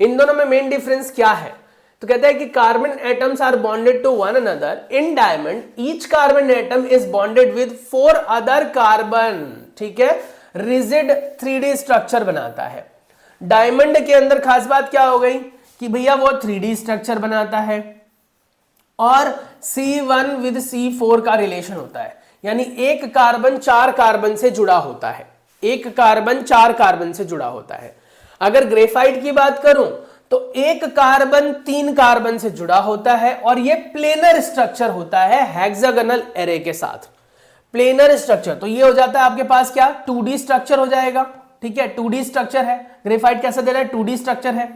इन दोनों में मेन डिफरेंस क्या है। तो कहता है कि carbon atoms are bonded to one another in diamond, each carbon atom is bonded with 4 other carbon, ठीक है, रिजिड 3D स्ट्रक्चर बनाता है। डायमंड के अंदर खास बात क्या हो गई कि भैया वो 3D स्ट्रक्चर बनाता है और C1 विद C4 का रिलेशन होता है, यानी एक कार्बन 4 कार्बन से जुड़ा होता है, एक कार्बन 4 कार्बन से जुड़ा होता है। अगर ग्रेफाइट की बात करूं तो एक कार्बन 3 कार्बन से जुड़ा होता है और ये प्लेनर स्ट्रक्चर होता है हेक्सागोनल एरे के साथ। प्लेनर स्ट्रक्चर तो ये हो जाता है आपके पास क्या, 2D स्ट्रक्चर हो जाएगा, ठीक है, 2D स्ट्रक्चर है। ग्रेफाइट कैसा दे रहा है, 2D स्ट्रक्चर है,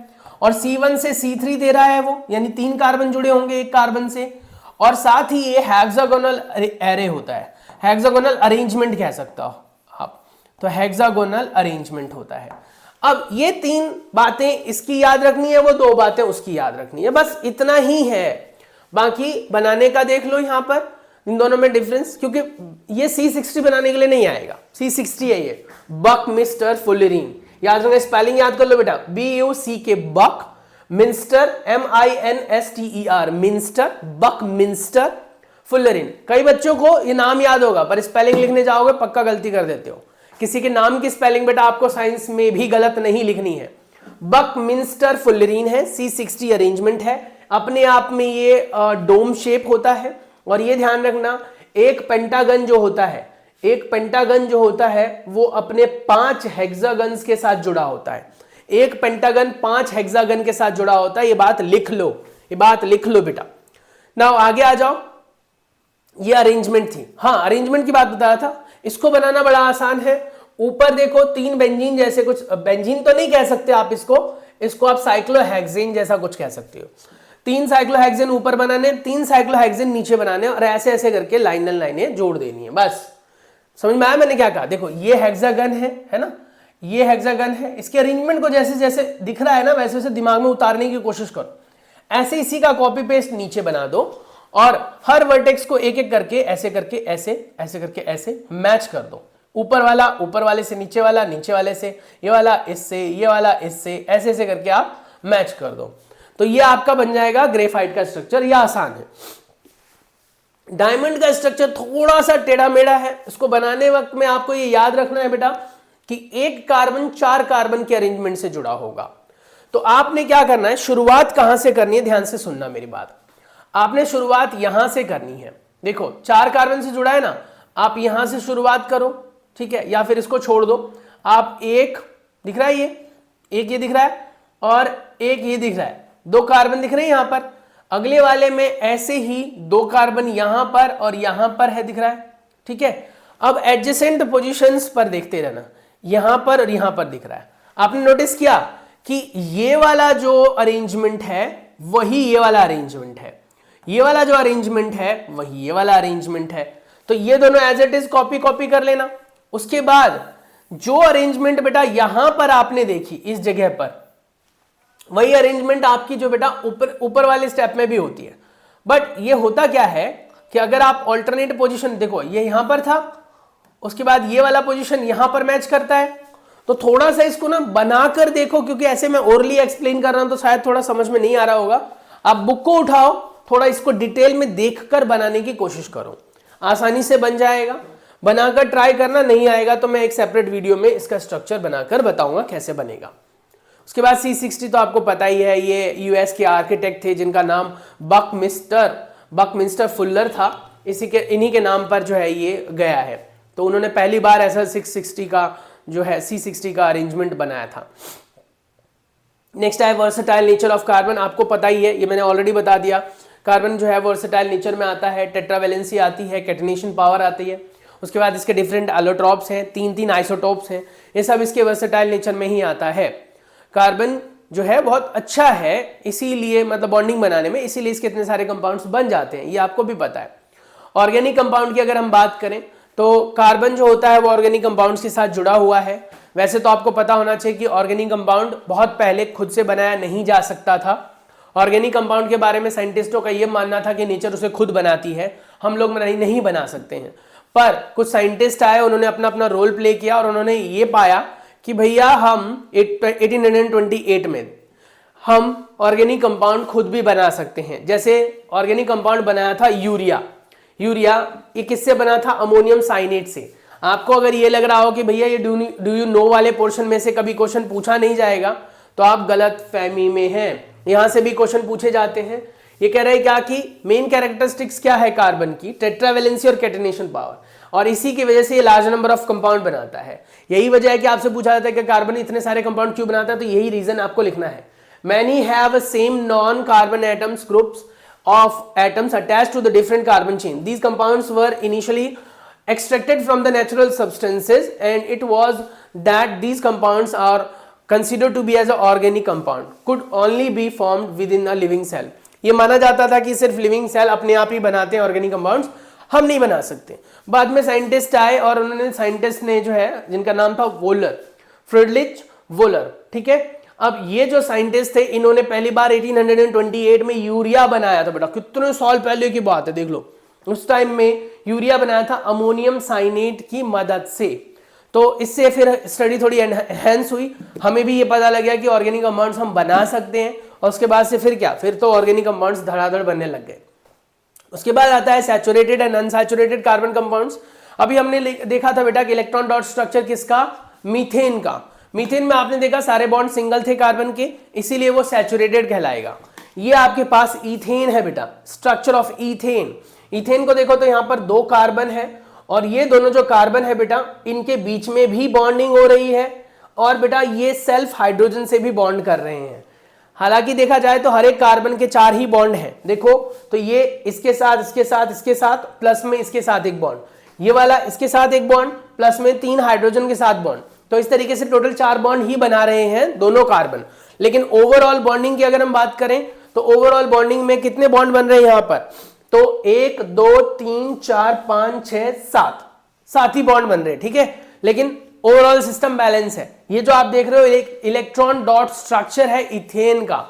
और C1 से C3 दे रहा है वो, यानी 3 कार्बन जुड़े होंगे एक कार्बन से, और साथ ही ये हेक्सागोनल एरे होता है, हेक्सागोनल अरेंजमेंट कह सकता हो आप, तो हेक्सागोनल अरेंजमेंट होता है। अब ये 3 बातें इसकी याद रखनी है, वो 2 बातें उसकी याद रखनी है, बस इतना ही है। बाकी बनाने का देख लो यहां पर इन दोनों में डिफरेंस, क्योंकि ये C60 बनाने के लिए नहीं आएगा, C60 है ये, बकमिस्टर फुलरीन, याद रखना, स्पेलिंग याद कर लो बेटा, BUCK बक, मिंस्टर MINSTER मिंस्टर, बकमिंस्टर फुलरीन। कई बच्चों को ये नाम याद होगा पर स्पेलिंग लिखने जाओगे पक्का गलती कर देते हो। किसी के नाम की स्पेलिंग बेटा आपको साइंस में भी गलत नहीं लिखनी है। बकमिंस्टर फुलरीन है, C60 अरेंजमेंट है, अपने आप में ये डोम शेप होता है। और ये ध्यान रखना, एक पेंटागन जो होता है, एक पेंटागन जो होता है वो अपने 5 हेक्सागन्स के साथ जुड़ा होता है। एक पेंटागन 5 हेक्सागन के साथ जुड़ा होता है, ये बात लिख लो, ये बात लिख लो बेटा। नाउ आगे आ जाओ, ये अरेंजमेंट थी। हाँ, अरेंजमेंट की बात बताया था, इसको बनाना बड़ा आसान है। ऊपर देखो 3 बेंजीन जैसे कुछ, बेंजीन तो नहीं कह सकते आप इसको आप साइक्लोहेक्सेन जैसा कुछ कह सकते हो। 3 साइक्लोहेक्सेन ऊपर बनाने, 3 साइक्लोहेक्सेन नीचे बनाने, और ऐसे ऐसे करके लाइनें जोड़ देनी है, बस। समझ में आया मैंने क्या कहा? देखो ये हेक्सागन है ना, ये हेक्सागन है, इसके अरेंजमेंट को जैसे जैसे दिख रहा है ना वैसे वैसे दिमाग में उतारने की कोशिश करो। ऐसे इसी का कॉपी पेस्ट नीचे बना दो और हर वर्टेक्स को एक एक करके ऐसे करके ऐसे करके ऐसे मैच कर दो। ऊपर वाला ऊपर वाले से, नीचे वाला नीचे वाले से, ये वाला इससे, ये वाला इससे, ऐसे ऐसे करके आप मैच कर दो। तो ये आपका बन जाएगा ग्रेफाइट का स्ट्रक्चर। ये आसान है। डायमंड का स्ट्रक्चर थोड़ा सा टेढ़ा मेढ़ा है। इसको बनाने वक्त में आपको ये याद रखना है बेटा कि एक कार्बन 4 कार्बन के अरेंजमेंट से जुड़ा होगा। तो आपने क्या करना है, शुरुआत कहां से करनी है, ध्यान से सुनना मेरी बात। आपने शुरुआत यहां से करनी है। देखो 4 कार्बन से जुड़ा है ना, आप यहां से शुरुआत करो, ठीक है, या फिर इसको छोड़ दो। आप एक दिख रहा है, ये दिख रहा है और एक ये दिख रहा है, 2 कार्बन दिख रहे हैं यहां पर। अगले वाले में ऐसे ही 2 कार्बन यहां पर और यहां पर है, दिख रहा है, ठीक है। अब एडजेसेंट पोजीशंस पर देखते रहना, यहां पर और यहां पर दिख रहा है। आपने नोटिस किया कि ये वाला जो अरेंजमेंट है वही ये वाला अरेंजमेंट है, ये वाला जो अरेंजमेंट है वही ये वाला अरेंजमेंट है। तो ये दोनों एज इट इज कॉपी कर लेना। उसके बाद जो अरेंजमेंट बेटा यहां पर आपने देखी इस जगह पर, वही अरेंजमेंट आपकी जो बेटा ऊपर वाले स्टेप में भी होती है। बट ये होता क्या है कि अगर आप ऑल्टरनेट पोजीशन, देखो ये यहां पर था, उसके बाद ये वाला पोजीशन यहां पर मैच करता है, तो थोड़ा सा इसको ना बनाकर देखो, क्योंकि ऐसे मैं ओरली एक्सप्लेन कर रहा हूं तो शायद थोड़ा समझ में नहीं आ रहा होगा। आप बुक को उठाओ, थोड़ा इसको डिटेल में देखकर बनाने की कोशिश करो, आसानी से बन जाएगा। बनाकर ट्राई करना, नहीं आएगा तो मैं एक सेपरेट वीडियो में इसका स्ट्रक्चर बनाकर बताऊंगा कैसे बनेगा। उसके बाद C60 तो आपको पता ही है, ये यूएस के आर्किटेक्ट थे जिनका नाम बकमिंस्टर फुलर था। इन्हीं के नाम पर जो है ये गया है। तो उन्होंने पहली बार ऐसा 660 का जो है C60 का अरेंजमेंट बनाया था। नेक्स्ट है वर्सेटाइल नेचर ऑफ कार्बन। आपको पता ही है, ये मैंने ऑलरेडी बता दिया। कार्बन जो है वर्सेटाइल नेचर में आता है, टेट्रावेलेंसी आती है, कैटेनेशन पावर आती है। उसके बाद इसके डिफरेंट एलोट्रॉप्स हैं, 3 आइसोटोप्स हैं, ये सब इसके वर्सेटाइल नेचर में ही आता है। कार्बन जो है बहुत अच्छा है इसीलिए, मतलब बॉन्डिंग बनाने में, इसीलिए इसके इतने सारे कंपाउंड्स बन जाते हैं, ये आपको भी पता है। ऑर्गेनिक कंपाउंड की अगर हम बात करें तो कार्बन जो होता है वो ऑर्गेनिक कंपाउंड्स के साथ जुड़ा हुआ है। वैसे तो आपको पता होना चाहिए कि ऑर्गेनिक कंपाउंड बहुत पहले खुद से बनाया नहीं जा सकता था। ऑर्गेनिक कंपाउंड के बारे में साइंटिस्टों का ये मानना था कि नेचर उसे खुद बनाती है, हम लोग नहीं बना सकते हैं। पर कुछ साइंटिस्ट आए, उन्होंने अपना अपना रोल प्ले किया और उन्होंने ये पाया कि भैया हम 1828 में हम ऑर्गेनिक कंपाउंड खुद भी बना सकते हैं। जैसे ऑर्गेनिक कंपाउंड बनाया था यूरिया। ये किससे बना था? अमोनियम साइनेट से। आपको अगर ये लग रहा हो कि भैया ये डू यू नो वाले पोर्शन में से कभी क्वेश्चन पूछा नहीं जाएगा, तो आप गलत फहमी में हैं। यहां से भी क्वेश्चन पूछे जाते हैं। ये कह रहे हैं क्या कि मेन कैरेक्टरिस्टिक्स क्या है कार्बन की? टेट्रावैलेंसी और कैटेनेशन पावर, और इसी की वजह से ये लार्ज नंबर ऑफ कंपाउंड बनाता है। यही वजह है कि आपसे पूछा जाता है कि कार्बन इतने सारे कंपाउंड क्यों बनाता है, तो यही रीजन आपको लिखना है। Many have same non carbon atoms groups of atoms attached to the different carbon chain. These compounds were initially extracted from the natural substances, and it was that these compounds are considered to be as an organic compound, could only be formed within a living cell. ये माना जाता था कि सिर्फ living cell अपने आप ही बनाते हैं ऑर्गेनिक कंपाउंड्स, हम नहीं बना सकते। बाद में साइंटिस्ट आए और उन्होंने, साइंटिस्ट ने जो है जिनका नाम था वोलर, फ्रिडरिच वोलर, ठीक है। अब ये जो साइंटिस्ट थे, इन्होंने पहली बार 1828 में यूरिया बनाया था। बेटा कितने साल पहले की बात है, देख लो। उस टाइम में यूरिया बनाया था अमोनियम साइनेट की मदद से। तो इससे फिर स्टडी थोड़ी एनहेंस हुई, हमें भी ये पता लग गया कि ऑर्गेनिक कंपाउंड्स हम बना सकते हैं। और उसके बाद से फिर क्या, फिर तो ऑर्गेनिक कंपाउंड्स धड़ाधड़ बनने लग गए। उसके बाद आता है saturated and unsaturated carbon compounds. अभी हमने देखा था बेटा कि इलेक्ट्रॉन डॉट स्ट्रक्चर किसका? मीथेन का। मीथेन में आपने देखा सारे बॉन्ड सिंगल थे कार्बन के, इसीलिए वो सैचुरेटेड कहलाएगा। ये आपके पास इथेन है बेटा, स्ट्रक्चर ऑफ इथेन। इथेन को देखो तो यहाँ पर 2 कार्बन है, और ये दोनों जो कार्बन है बेटा, इनके बीच में भी बॉन्डिंग हो रही है, और बेटा ये सेल्फ हाइड्रोजन से भी बॉन्ड कर रहे हैं। हालांकि देखा जाए तो हर एक कार्बन के 4 ही बॉन्ड हैं। देखो तो ये इसके साथ, इसके साथ, इसके साथ, प्लस में इसके साथ एक बॉन्ड, ये वाला इसके साथ एक बॉन्ड, प्लस में 3 हाइड्रोजन के साथ बॉन्ड। तो इस तरीके से टोटल 4 बॉन्ड ही बना रहे हैं दोनों कार्बन। लेकिन ओवरऑल बॉन्डिंग की अगर हम बात करें तो ओवरऑल बॉन्डिंग में कितने बॉन्ड बन रहे हैं यहां पर? तो 1 2 3 4 5 6 7 ही बॉन्ड बन रहे हैं, ठीक है। लेकिन ओवरऑल सिस्टम बैलेंस है। ये जो आप देख रहे हो इलेक्ट्रॉन डॉट स्ट्रक्चर है इथेन का,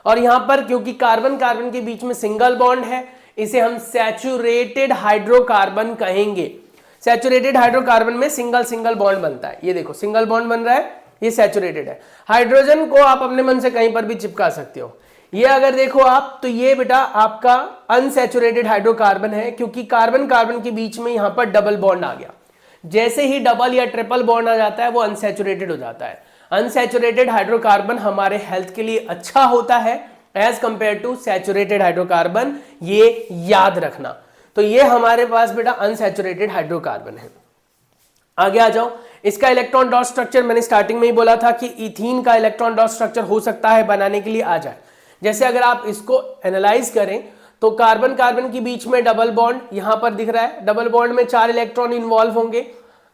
और यहां पर क्योंकि कार्बन कार्बन के बीच में सिंगल बॉन्ड है, इसे हम सैचुरेटेड हाइड्रोकार्बन कहेंगे। सैचुरेटेड हाइड्रोकार्बन में सिंगल सिंगल बॉन्ड बनता है। ये देखो सिंगल बॉन्ड बन रहा है, ये सैचुरेटेड है। हाइड्रोजन को आप अपने मन से कहीं पर भी चिपका सकते हो। ये अगर देखो आप तो ये बेटा आपका अनसैचुरेटेड हाइड्रोकार्बन है, क्योंकि कार्बन कार्बन के बीच में यहां पर डबल बॉन्ड आ गया। जैसे ही डबल या ट्रिपल बॉन्ड आ जाता है वो अनसैचुरेटेड हो जाता है। अनसैचुरेटेड हाइड्रोकार्बन हमारे हेल्थ के लिए अच्छा होता है as compare to saturated hydrocarbon, ये याद रखना। तो ये हमारे पास बेटा अनसैचुरेटेड हाइड्रोकार्बन है। आगे आ जाओ। इसका इलेक्ट्रॉन डॉट स्ट्रक्चर मैंने स्टार्टिंग में ही बोला था कि इथीन का इलेक्ट्रॉन डॉट स्ट्रक्चर हो सकता है बनाने के लिए आ जाए। जैसे अगर आप इसको एनालाइज करें तो कार्बन कार्बन के बीच में डबल बॉन्ड यहां पर दिख रहा है। डबल बॉन्ड में 4 इलेक्ट्रॉन इन्वॉल्व होंगे।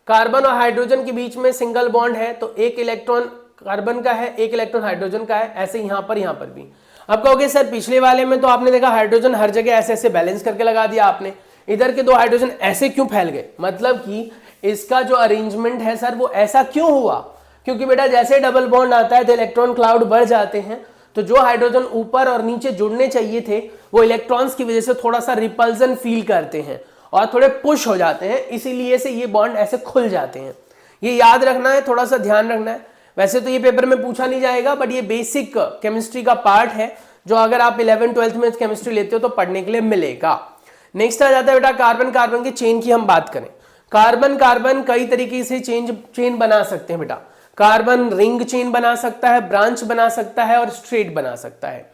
कार्बन और हाइड्रोजन के बीच में सिंगल बॉन्ड है, तो 1 इलेक्ट्रॉन कार्बन का है, 1 इलेक्ट्रॉन हाइड्रोजन का है। ऐसे यहां पर भी। अब कहोगे सर पिछले वाले में तो आपने देखा हाइड्रोजन हर जगह ऐसे ऐसे बैलेंस करके लगा दिया आपने, इधर के 2 हाइड्रोजन ऐसे क्यों फैल गए? मतलब कि इसका जो अरेंजमेंट है सर वो ऐसा क्यों हुआ? क्योंकि बेटा जैसे डबल बॉन्ड आता है तो इलेक्ट्रॉन क्लाउड बढ़ जाते हैं, तो जो हाइड्रोजन ऊपर और नीचे जुड़ने चाहिए थे वो इलेक्ट्रॉन्स की वजह से थोड़ा सा रिपल्सन फील करते हैं और थोड़े पुश हो जाते हैं, इसीलिए से ये बॉन्ड ऐसे खुल जाते हैं। ये याद रखना है, थोड़ा सा ध्यान रखना है। वैसे तो ये पेपर में पूछा नहीं जाएगा, बट ये बेसिक केमिस्ट्री का पार्ट है जो अगर आप 11th-12th में केमिस्ट्री लेते हो तो पढ़ने के लिए मिलेगा। नेक्स्ट आ जाता है बेटा कार्बन कार्बन की चेन की हम बात करें। कार्बन कार्बन कई तरीके से चेन बना सकते हैं बेटा। कार्बन रिंग चेन बना सकता है, ब्रांच बना सकता है और स्ट्रेट बना सकता है।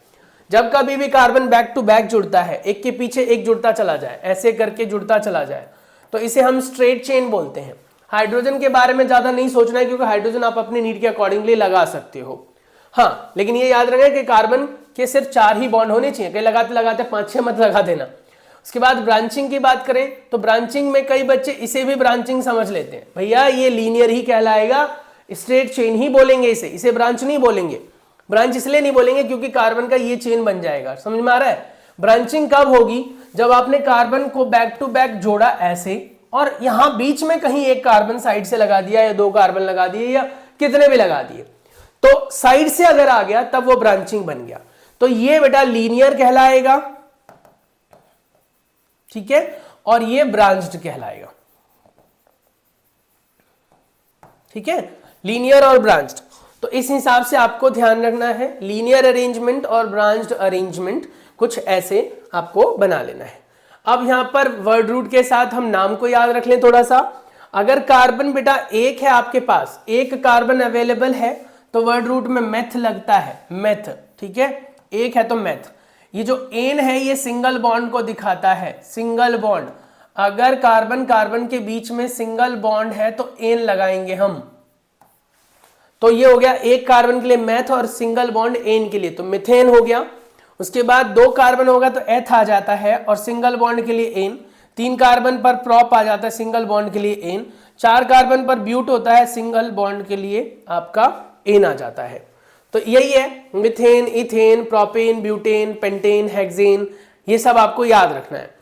जब कभी भी कार्बन बैक टू बैक जुड़ता है, एक के पीछे एक जुड़ता चला जाए, ऐसे करके जुड़ता चला जाए, तो इसे हम स्ट्रेट चेन बोलते हैं। हाइड्रोजन के बारे में ज्यादा नहीं सोचना है क्योंकि हाइड्रोजन आप अपनी नीड के अकॉर्डिंगली लगा सकते हो। हाँ, लेकिन ये याद रखें कि कार्बन के सिर्फ 4 ही बॉन्ड होने चाहिए, कहीं लगाते लगाते 5-6 मत लगा देना। उसके बाद ब्रांचिंग की बात करें तो ब्रांचिंग में कई बच्चे इसे भी ब्रांचिंग समझ लेते हैं, भैया ये लीनियर ही कहलाएगा, स्ट्रेट चेन ही बोलेंगे इसे ब्रांच नहीं बोलेंगे। ब्रांच इसलिए नहीं बोलेंगे क्योंकि कार्बन का ये चेन बन जाएगा, समझ में आ रहा है। ब्रांचिंग कब होगी, जब आपने कार्बन को बैक टू बैक जोड़ा ऐसे, और यहां बीच में कहीं एक कार्बन साइड से लगा दिया या 2 कार्बन लगा दिए या कितने भी लगा दिए, तो साइड से अगर आ गया तब वो ब्रांचिंग बन गया। तो ये बेटा लीनियर कहलाएगा, ठीक है, और ये ब्रांच्ड कहलाएगा, ठीक है, लीनियर और ब्रांच्ड। तो इस हिसाब से आपको ध्यान रखना है, लीनियर अरेंजमेंट और ब्रांच्ड अरेंजमेंट कुछ ऐसे आपको बना लेना है। अब यहां पर वर्ड रूट के साथ हम नाम को याद रख लें थोड़ा सा। अगर कार्बन बेटा एक है आपके पास, एक कार्बन अवेलेबल है, तो वर्ड रूट में मेथ लगता है, मेथ, ठीक है, एक है तो मेथ। ये जो एन है ये सिंगल बॉन्ड को दिखाता है, सिंगल बॉन्ड। अगर कार्बन कार्बन के बीच में सिंगल बॉन्ड है तो एन लगाएंगे हम, तो ये हो गया एक कार्बन के लिए मेथ और सिंगल बॉन्ड एन के लिए तो मिथेन हो गया। उसके बाद 2 कार्बन होगा तो एथ आ जाता है और सिंगल बॉन्ड के लिए एन। 3 कार्बन पर प्रोप आ जाता है सिंगल बॉन्ड के लिए एन। 4 कार्बन पर ब्यूट होता है, सिंगल बॉन्ड के लिए आपका एन आ जाता है। तो यही है methane, ethane, propane, butane, pentane, hexane, ये सब आपको याद रखना है।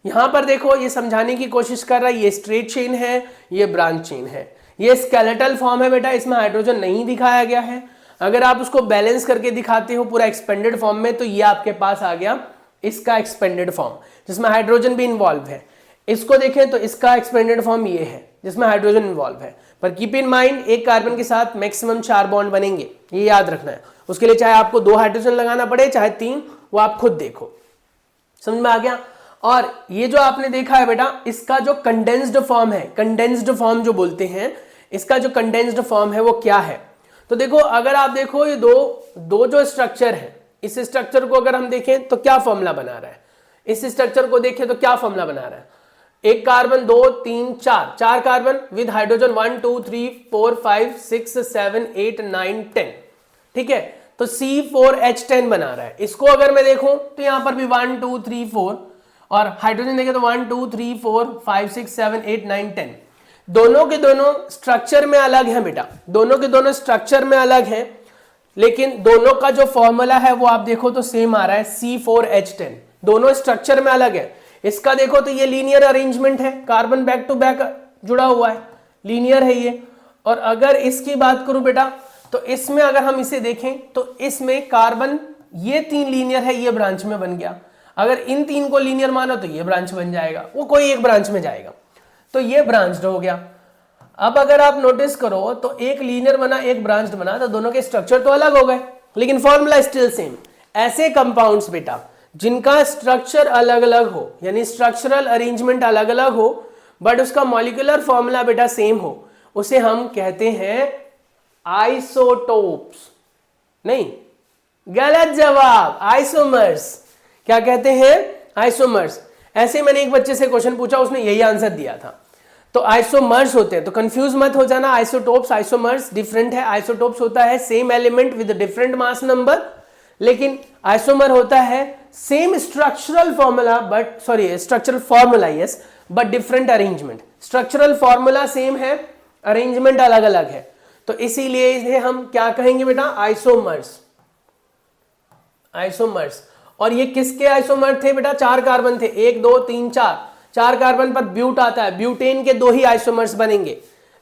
यहां पर देखो ये समझाने की कोशिश कर रहा है, ये स्ट्रेट चेन है, ये ब्रांच चेन है, ये स्केलेटल फॉर्म है बेटा, इसमें हाइड्रोजन नहीं दिखाया गया है। अगर आप उसको बैलेंस करके दिखाते हो पूरा एक्सपेंडेड फॉर्म में, तो ये आपके पास आ गया इसका एक्सपेंडेड फॉर्म जिसमें हाइड्रोजन भी इन्वॉल्व है। इसको देखें तो इसका एक्सपेंडेड फॉर्म ये है जिसमें हाइड्रोजन इन्वॉल्व है। पर कीप इन माइंड एक कार्बन के साथ मैक्सिमम 4 बॉन्ड बनेंगे, ये याद रखना है। उसके लिए चाहे आपको 2 हाइड्रोजन लगाना पड़े चाहे 3, वो आप खुद देखो, समझ में आ गया। और ये जो आपने देखा है बेटा, इसका जो कंडेंस्ड फॉर्म है, कंडेंस्ड फॉर्म जो बोलते हैं, इसका जो कंडेंस्ड फॉर्म है वो क्या है। तो देखो अगर आप देखो ये दो जो स्ट्रक्चर है, इस स्ट्रक्चर को अगर हम देखें तो क्या फॉर्मूला बना रहा है, इस स्ट्रक्चर को देखें तो क्या फॉर्मूला बना रहा है। एक कार्बन 2 3 4, 4 कार्बन विद हाइड्रोजन 1 2 3 4 5 6 7 8 9 10, ठीक है, तो C4H10 बना रहा है। इसको अगर मैं देखूं तो यहां पर भी 1 2 3 4 और हाइड्रोजन देखें तो 1 2 3 4 5 6 7 8 9 10। दोनों के दोनों स्ट्रक्चर में अलग है बेटा, दोनों के दोनों स्ट्रक्चर में अलग है, लेकिन दोनों का जो फॉर्मूला है वो आप देखो तो सेम आ रहा है, C4H10। दोनों स्ट्रक्चर में अलग है। इसका देखो तो ये लीनियर अरेंजमेंट है, कार्बन बैक टू बैक जुड़ा हुआ है, लीनियर है ये। और अगर इसकी बात करूं बेटा तो इसमें अगर हम इसे देखें तो इसमें कार्बन ये 3 लीनियर है, ये ब्रांच में बन गया। अगर इन 3 को लीनियर मानो तो ये ब्रांच बन जाएगा, वो कोई एक ब्रांच में जाएगा, तो ये ब्रांच्ड हो गया। अब अगर आप नोटिस करो तो एक लीनियर बना एक ब्रांच्ड बना, तो दोनों के स्ट्रक्चर तो अलग हो गए लेकिन फॉर्मूला स्टिल सेम। ऐसे कंपाउंड्स बेटा जिनका स्ट्रक्चर अलग अलग हो, यानी स्ट्रक्चरल अरेंजमेंट अलग अलग हो, बट उसका मॉलिक्यूलर फॉर्मूला बेटा सेम हो, उसे हम कहते हैं आइसोटोप्स। नहीं, गलत जवाब, आइसोमर्स। क्या कहते हैं? आइसोमर्स। ऐसे मैंने एक बच्चे से क्वेश्चन पूछा, उसने यही आंसर दिया था। तो आइसोमर्स होते हैं, तो कंफ्यूज मत हो जाना। आइसोटोप्स आइसोमर्स डिफरेंट है। आइसोटोप्स होता है same element with different mass number, लेकिन आइसोमर होता है same structural formula but structural formula yes, but different arrangement. Structural formula same है, अरेंजमेंट अलग अलग है, तो इसीलिए इसे हम क्या कहेंगे बेटा? आइसोमर्स। आइसोमर्स। और ये किसके आइसोमर थे बेटा? 4 कार्बन थे, 1 2 3 4। 4 कार्बन पर ब्यूट आता है, ब्यूटेन के 2 ही आइसोमर्स बनेंगे,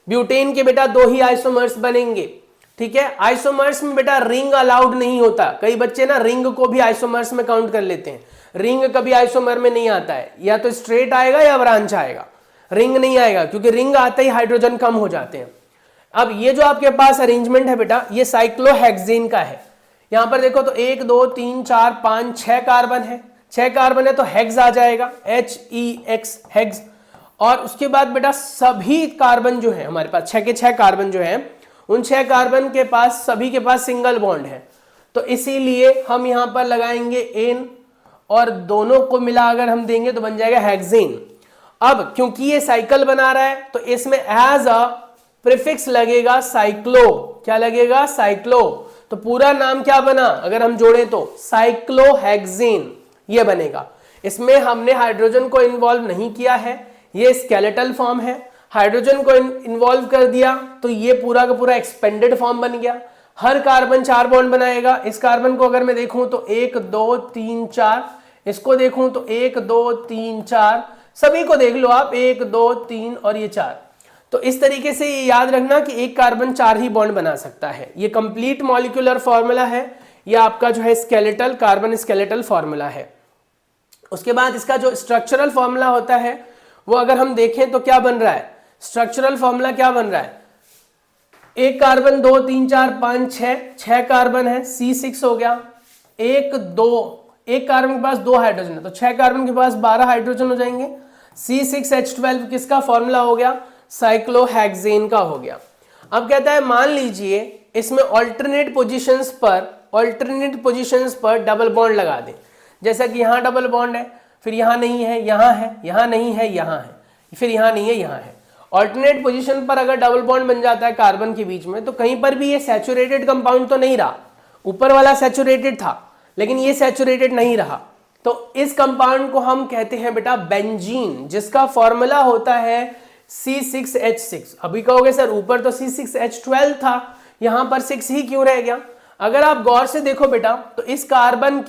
ब्यूटेन के बेटा 2 ही आइसोमर्स बनेंगे, ठीक है। आइसोमर्स में बेटा रिंग अलाउड नहीं होता। कई बच्चे ना रिंग को भी आइसोमर्स में काउंट कर लेते हैं। रिंग कभी आइसोमर में नहीं आता है, या तो स्ट्रेट आएगा या ब्रांच आएगा, रिंग नहीं आएगा, क्योंकि रिंग आते ही हाइड्रोजन कम हो जाते हैं। अब ये जो आपके पास अरेंजमेंट है बेटा, ये साइक्लोहेक्सेन का है। यहां पर देखो तो 1 2 3 4 5 6 कार्बन है, 6 कार्बन है तो हेक्स आ जाएगा, HEX हेक्स। और उसके बाद बेटा सभी कार्बन जो है हमारे पास 6 के 6 कार्बन जो है, उन 6 कार्बन के पास सभी के पास सिंगल बॉन्ड है, तो इसीलिए हम यहां पर लगाएंगे एन, और दोनों को मिला अगर हम देंगे तो बन जाएगा हेक्सेन। अब क्योंकि ये साइकिल बना रहा है तो इसमें एज अ प्रीफिक्स लगेगा साइक्लो। क्या लगेगा? साइक्लो। तो पूरा नाम क्या बना अगर हम जोड़े तो? साइक्लोहेक्सेन ये बनेगा। इसमें हमने हाइड्रोजन को इन्वॉल्व नहीं किया है, ये स्केलेटल फॉर्म है। हाइड्रोजन को इन्वॉल्व कर दिया तो ये पूरा का पूरा एक्सपेंडेड फॉर्म बन गया। हर कार्बन 4 बॉन्ड बनाएगा। इस कार्बन को अगर मैं देखूं तो 1 2 3 4, इसको देखूं तो 1 2 3 4, सभी को देख लो आप 1 2 3 और ये 4। तो इस तरीके से ये याद रखना कि एक कार्बन 4 ही बॉन्ड बना सकता है। ये कंप्लीट मॉलिक्यूलर फॉर्मूला है, ये आपका जो है स्केलेटल कार्बन स्केलेटल फॉर्मूला है। उसके बाद इसका जो स्ट्रक्चरल फॉर्मूला होता है वो अगर हम देखें तो क्या बन रहा है, स्ट्रक्चरल फॉर्मूला क्या बन रहा है, एक कार्बन 2 3 4 5 6 कार्बन है, C6 हो गया। एक कार्बन के पास 2 हाइड्रोजन है तो 6 कार्बन के पास 12 हाइड्रोजन हो जाएंगे। C6H12 किसका फॉर्मूला हो गया, साइक्लोहेक्सेन का हो गया। अब कहता है मान लीजिए इसमें ऑल्टरनेट पोजीशंस पर डबल बॉन्ड लगा दें, जैसा कि यहां डबल बॉन्ड है, फिर यहां नहीं है, यहां है, यहां नहीं है, यहां है, फिर यहां नहीं है, यहां है। ऑल्टरनेट पोजीशन पर अगर डबल बॉन्ड बन जाता है कार्बन के बीच में तो कहीं पर भी ये सैचुरेटेड कंपाउंड तो नहीं रहा, ऊपर वाला सैचुरेटेड था लेकिन ये सैचुरेटेड नहीं रहा, तो इस कंपाउंड को हम कहते हैं बेटा बेंजीन, जिसका फॉर्मूला होता है C6H6। अभी कहोगे सर ऊपर तो C6H12 था, यहां पर 6 ही क्यों रह गया। अगर आप गौर से देखो बेटा तो इस कार्बन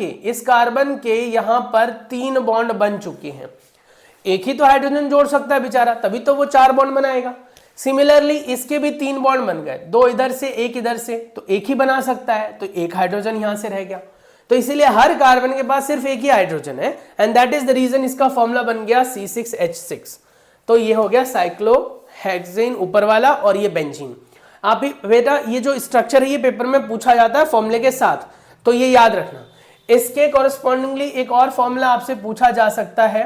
के यहां पर 3 बॉन्ड बन चुके हैं। एक ही तो हाइड्रोजन जोड़ सकता है बेचारा, तभी तो वो 4 बॉन्ड बनाएगा। सिमिलरली इसके भी 3 बॉन्ड बन गए, 2 इधर से 1 इधर से, तो एक ही बना सकता है, तो एक हाइड्रोजन यहां से रह गया। तो इसीलिए हर कार्बन के पास सिर्फ एक ही हाइड्रोजन है and that is the reason इसका फॉर्मूला बन गया C6H6। तो ये हो गया साइक्लोहेक्सेन ऊपर वाला और ये बेंजीन। आप ही बेटा ये जो स्ट्रक्चर है ये पेपर में पूछा जाता है फॉर्मूले के साथ, तो ये याद रखना। इसके कॉरेस्पॉन्डिंगली एक और फॉर्मूला आपसे पूछा जा सकता है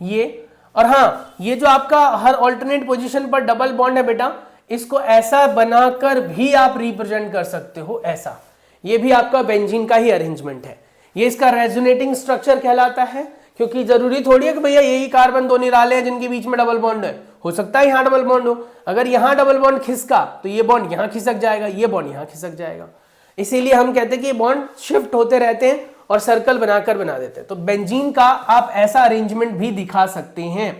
ये, और हाँ ये जो आपका हर ऑल्टरनेट पोजीशन पर डबल बॉन्ड है बेटा, इसको ऐसा बनाकर भी आप रिप्रेजेंट कर सकते हो, ऐसा। ये भी आपका बेंजीन का ही अरेंजमेंट है। ये इसका रेजोनेटिंग स्ट्रक्चर कहलाता है, क्योंकि जरूरी थोड़ी है कि भैया यही कार्बन 2 निराले हैं जिनके बीच में डबल बॉन्ड है, हो सकता है यहां डबल बॉन्ड हो। अगर यहां डबल बॉन्ड खिसका तो ये बॉन्ड यहां खिसक जाएगा, ये बॉन्ड यहां खिसक जाएगा। इसीलिए हम कहते हैं कि ये बॉन्ड शिफ्ट होते रहते हैं और सर्कल बनाकर बना देते हैं। तो बेंजीन का आप ऐसा अरेंजमेंट भी दिखा सकते हैं।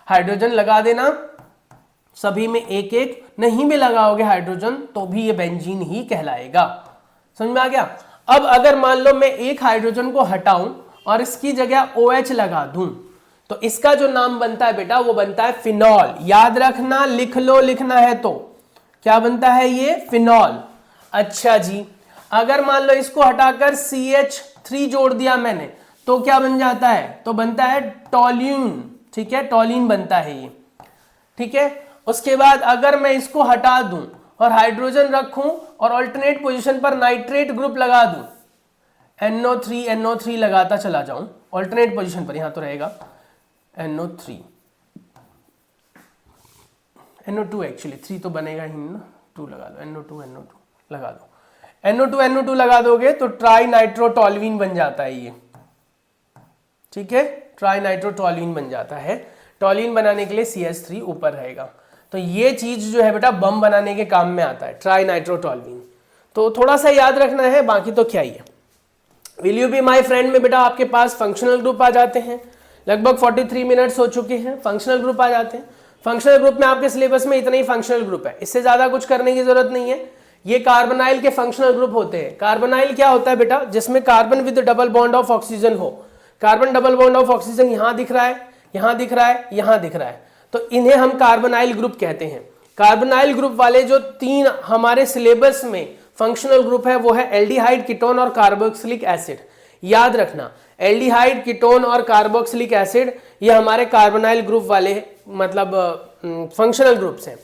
हाइड्रोजन लगा देना सभी में एक एक, नहीं भी लगाओगे हाइड्रोजन तो भी ये बेंजीन ही कहलाएगा। समझ में आ गया। अब अगर मान लो मैं एक हाइड्रोजन को हटाऊं और इसकी जगह OH लगा दूं तो इसका जो नाम बनता है बेटा वो बनता है फिनॉल। याद रखना, लिख लो, लिखना है तो क्या बनता है ये, फिनॉल। अच्छा जी, अगर मान लो इसको हटाकर CH3 जोड़ दिया मैंने तो क्या बन जाता है, तो बनता है टॉल्यून। ठीक है, टॉलिन बनता है ये। ठीक है, उसके बाद अगर मैं इसको हटा दूं और हाइड्रोजन रखूं और अल्टरनेट पोजीशन पर नाइट्रेट ग्रुप लगा दूं, NO3 लगाता चला जाऊं अल्टरनेट पोजीशन पर, यहां तो रहेगा NO3 NO2, एक्चुअली 3 तो बनेगा ही ना, 2 लगा लो, NO2 लगा दो, NO2 लगा दोगे तो ट्राई नाइट्रोटोल्यूइन बन जाता है ये। ठीक है, ट्राई नाइट्रोटोल्यूइन बन जाता है। टोल्यूइन बनाने के लिए CH3 ऊपर रहेगा। तो ये चीज जो है बेटा बम बनाने के काम में आता है, ट्राई नाइट्रोटोल्यूइन। तो थोड़ा सा याद रखना है, बाकी तो क्या ही है। Will you be my friend में बेटा आपके पास फंक्शनल ग्रुप आ जाते हैं। लगभग 43 मिनट्स हो चुके हैं, फंक्शनल ग्रुप आ जाते हैं। फंक्शनल ग्रुप में आपके सिलेबस में इतना ही फंक्शनल ग्रुप है, इससे ज्यादा कुछ करने की जरूरत नहीं है। ये कार्बोनाइल के फंक्शनल ग्रुप होते हैं। कार्बोनाइल क्या होता है बेटा, जिसमें carbon with double bond of oxygen हो। Carbon double bond of oxygen यहां दिख रहा है, यहां दिख रहा है, यहां दिख रहा है, तो इन्हें हम कार्बोनाइल ग्रुप कहते हैं। कार्बोनाइल ग्रुप वाले जो 3 हमारे सिलेबस में फंक्शनल ग्रुप है वो है एल्डिहाइड, कीटोन और कार्बोक्सिलिक एसिड। याद रखना, एल्डिहाइड, कीटोन और कार्बोक्सिलिक एसिड ये हमारे कार्बोनाइल ग्रुप वाले मतलब फंक्शनल ग्रुप्स हैं।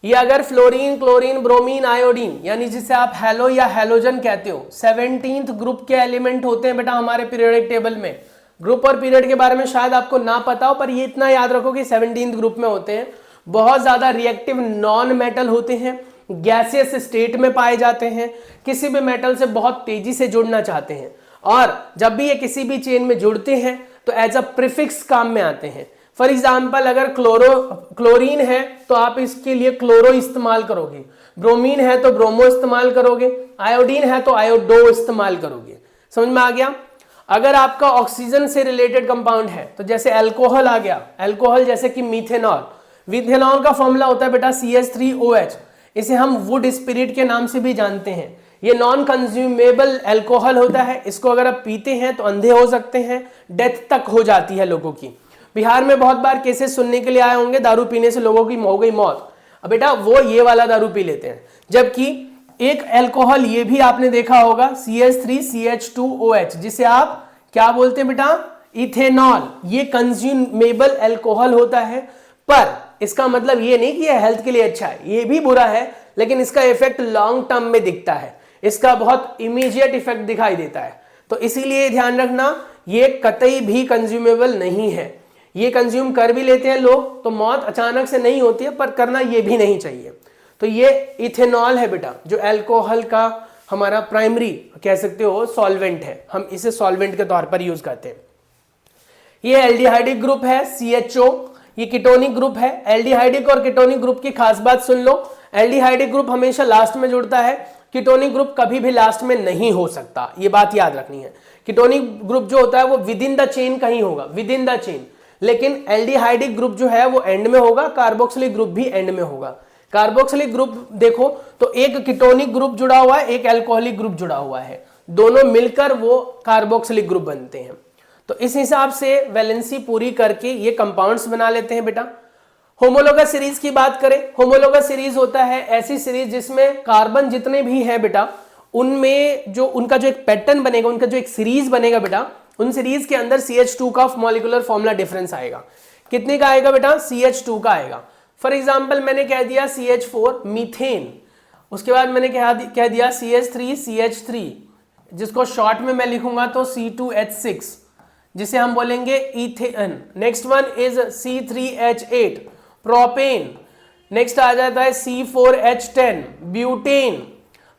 ये अगर फ्लोरीन, क्लोरीन, ब्रोमीन, आयोडीन यानी जिसे आप हेलो या हेलोजन कहते हो, 17th ग्रुप के एलिमेंट होते हैं बेटा हमारे पीरियोडिक टेबल में। ग्रुप और पीरियड के बारे में शायद आपको ना पता हो, पर ये इतना याद रखो कि 17th ग्रुप में होते हैं। बहुत ज्यादा रिएक्टिव नॉन मेटल होते हैं, गैसियस स्टेट में पाए जाते हैं, किसी भी मेटल से बहुत तेजी से जुड़ना चाहते हैं, और जब भी ये किसी भी चेन में जुड़ते हैं तो एज अ प्रीफिक्स काम में आते हैं। फॉर एग्जाम्पल अगर क्लोरीन है तो आप इसके लिए क्लोरो इस्तेमाल करोगे, ब्रोमीन है तो ब्रोमो इस्तेमाल करोगे, आयोडीन है तो आयोडो इस्तेमाल करोगे। समझ में आ गया। अगर आपका ऑक्सीजन से रिलेटेड कंपाउंड है तो जैसे अल्कोहल आ गया, अल्कोहल जैसे कि मीथेनॉल, मीथेनॉल का फॉर्मूला होता है बेटा CH3OH, इसे हम वुड स्पिरिट के नाम से भी जानते हैं। ये नॉन कंज्यूमेबल अल्कोहल होता है, इसको अगर आप पीते हैं तो अंधे हो सकते हैं, डेथ तक हो जाती है लोगों की। बिहार में बहुत बार केसेस सुनने के लिए आए होंगे, दारू पीने से लोगों की हो गई मौत। अब बेटा वो ये वाला दारू पी लेते हैं, जबकि एक अल्कोहल ये भी आपने देखा होगा CH3CH2OH, जिसे आप क्या बोलते हैं बेटा, इथेनॉल। ये कंज्यूमेबल अल्कोहल होता है, पर इसका मतलब ये नहीं कि ये हेल्थ के लिए अच्छा है, ये भी बुरा है, लेकिन इसका इफेक्ट लॉन्ग टर्म में दिखता है, इसका बहुत इमीडिएट इफेक्ट दिखाई देता है। तो इसीलिए ध्यान रखना, ये कतई भी कंज्यूमेबल नहीं है। ये कंज्यूम कर भी लेते हैं लोग तो मौत अचानक से नहीं होती है, पर करना ये भी नहीं चाहिए। तो ये इथेनॉल है बेटा, जो अल्कोहल का हमारा प्राइमरी कह सकते हो सॉल्वेंट है, हम इसे सॉल्वेंट के तौर पर यूज करते हैं। ये एल्डिहाइडिक ग्रुप है CHO, ये कीटोनिक ग्रुप है। एल्डिहाइडिक और कीटोनिक ग्रुप की खास बात सुन लो, एल्डिहाइडिक ग्रुप हमेशा लास्ट में जुड़ता है, कीटोनिक ग्रुप कभी भी लास्ट में नहीं हो सकता, ये बात याद रखनी है। कीटोनिक ग्रुप जो होता है वो विद इन द चेन कहीं होगा, विद इन द चेन, लेकिन एल्डिहाइडिक ग्रुप जो है वो एंड में होगा, कार्बोक्सिलिक ग्रुप भी एंड में होगा। कार्बोक्सिलिक ग्रुप देखो तो एक कीटोनिक ग्रुप जुड़ा हुआ है, एक अल्कोहलिक ग्रुप जुड़ा हुआ है, दोनों मिलकर वो कार्बोक्सिलिक ग्रुप बनते हैं। तो इस हिसाब से वैलेंसी पूरी करके ये कंपाउंड्स बना लेते हैं बेटा। होमोलोगस सीरीज की बात करें, होमोलोगस सीरीज होता है ऐसी सीरीज जिसमें कार्बन जितने भी हैं बेटा, उनमें जो उनका जो एक पैटर्न बनेगा, उनका जो एक सीरीज बनेगा बेटा, उन सीरीज के अंदर CH2 का मॉलिक्यूलर फॉर्मूला डिफरेंस आएगा। कितने का आएगा बेटा, CH2 का आएगा। फॉर एग्जाम्पल मैंने कह दिया CH4 मीथेन, उसके बाद मैंने कह दिया CH3CH3, जिसको शॉर्ट में मैं लिखूंगा तो C2H6, जिसे हम बोलेंगे ethane. Next one is C3H8 propane. Next आ जाता है C4H10 ब्यूटेन।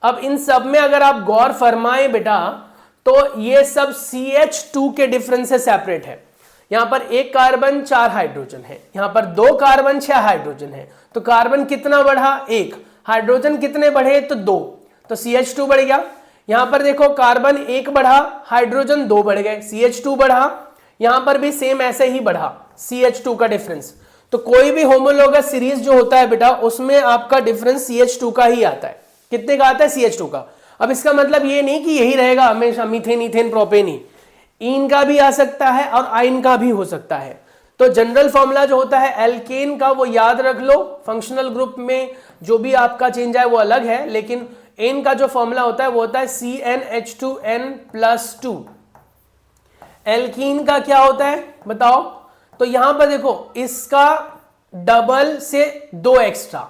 अब इन सब में अगर आप गौर फरमाएं बेटा तो ये सब CH2 के डिफरेंस से सेपरेट है। यहां पर एक कार्बन 4 हाइड्रोजन है, यहां पर 2 कार्बन 6 हाइड्रोजन है, तो कार्बन कितना बढ़ा, 1, हाइड्रोजन कितने बढ़े तो 2, तो CH2 बढ़ गया। यहां पर देखो कार्बन 1 बढ़ा, हाइड्रोजन 2 बढ़ गए, CH2 बढ़ा। यहां पर भी सेम ऐसे ही बढ़ा CH2 का डिफरेंस। तो कोई भी होमोलोगस सीरीज जो होता है बेटा उसमें आपका डिफरेंस CH2 का ही आता है। कितने का आता है, CH2 का। अब इसका मतलब ये नहीं कि यही रहेगा हमेशा मीथेन इथेन प्रोपेन ही, इन का भी आ सकता है और आइन का भी हो सकता है। तो जनरल फॉर्मूला जो होता है एल्केन का वो याद रख लो, फंक्शनल ग्रुप में जो भी आपका चेंज है वो अलग है, लेकिन एन का जो फॉर्मूला होता है वो होता है CnH2n+2। एल्कीन का क्या होता है बताओ, तो यहां पर देखो इसका डबल से 2 एक्स्ट्रा,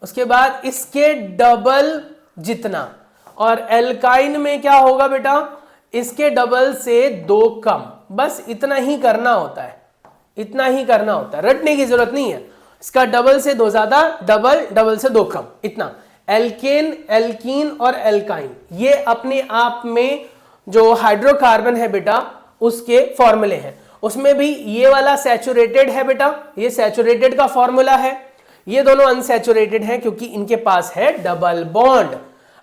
उसके बाद इसके डबल जितना, और एल्काइन में क्या होगा बेटा, इसके डबल से 2 कम। बस इतना ही करना होता है, इतना ही करना होता है, रटने की जरूरत नहीं है। इसका डबल से 2 ज्यादा, डबल, डबल से 2 कम, इतना। एल्केन, एल्कीन और एल्काइन ये अपने आप में जो हाइड्रोकार्बन है बेटा उसके फॉर्मूले हैं। उसमें भी ये वाला सैचुरेटेड है बेटा, ये सैचुरेटेड का फॉर्मूला है, ये दोनों अनसैचुरेटेड हैं क्योंकि इनके पास है डबल बॉन्ड।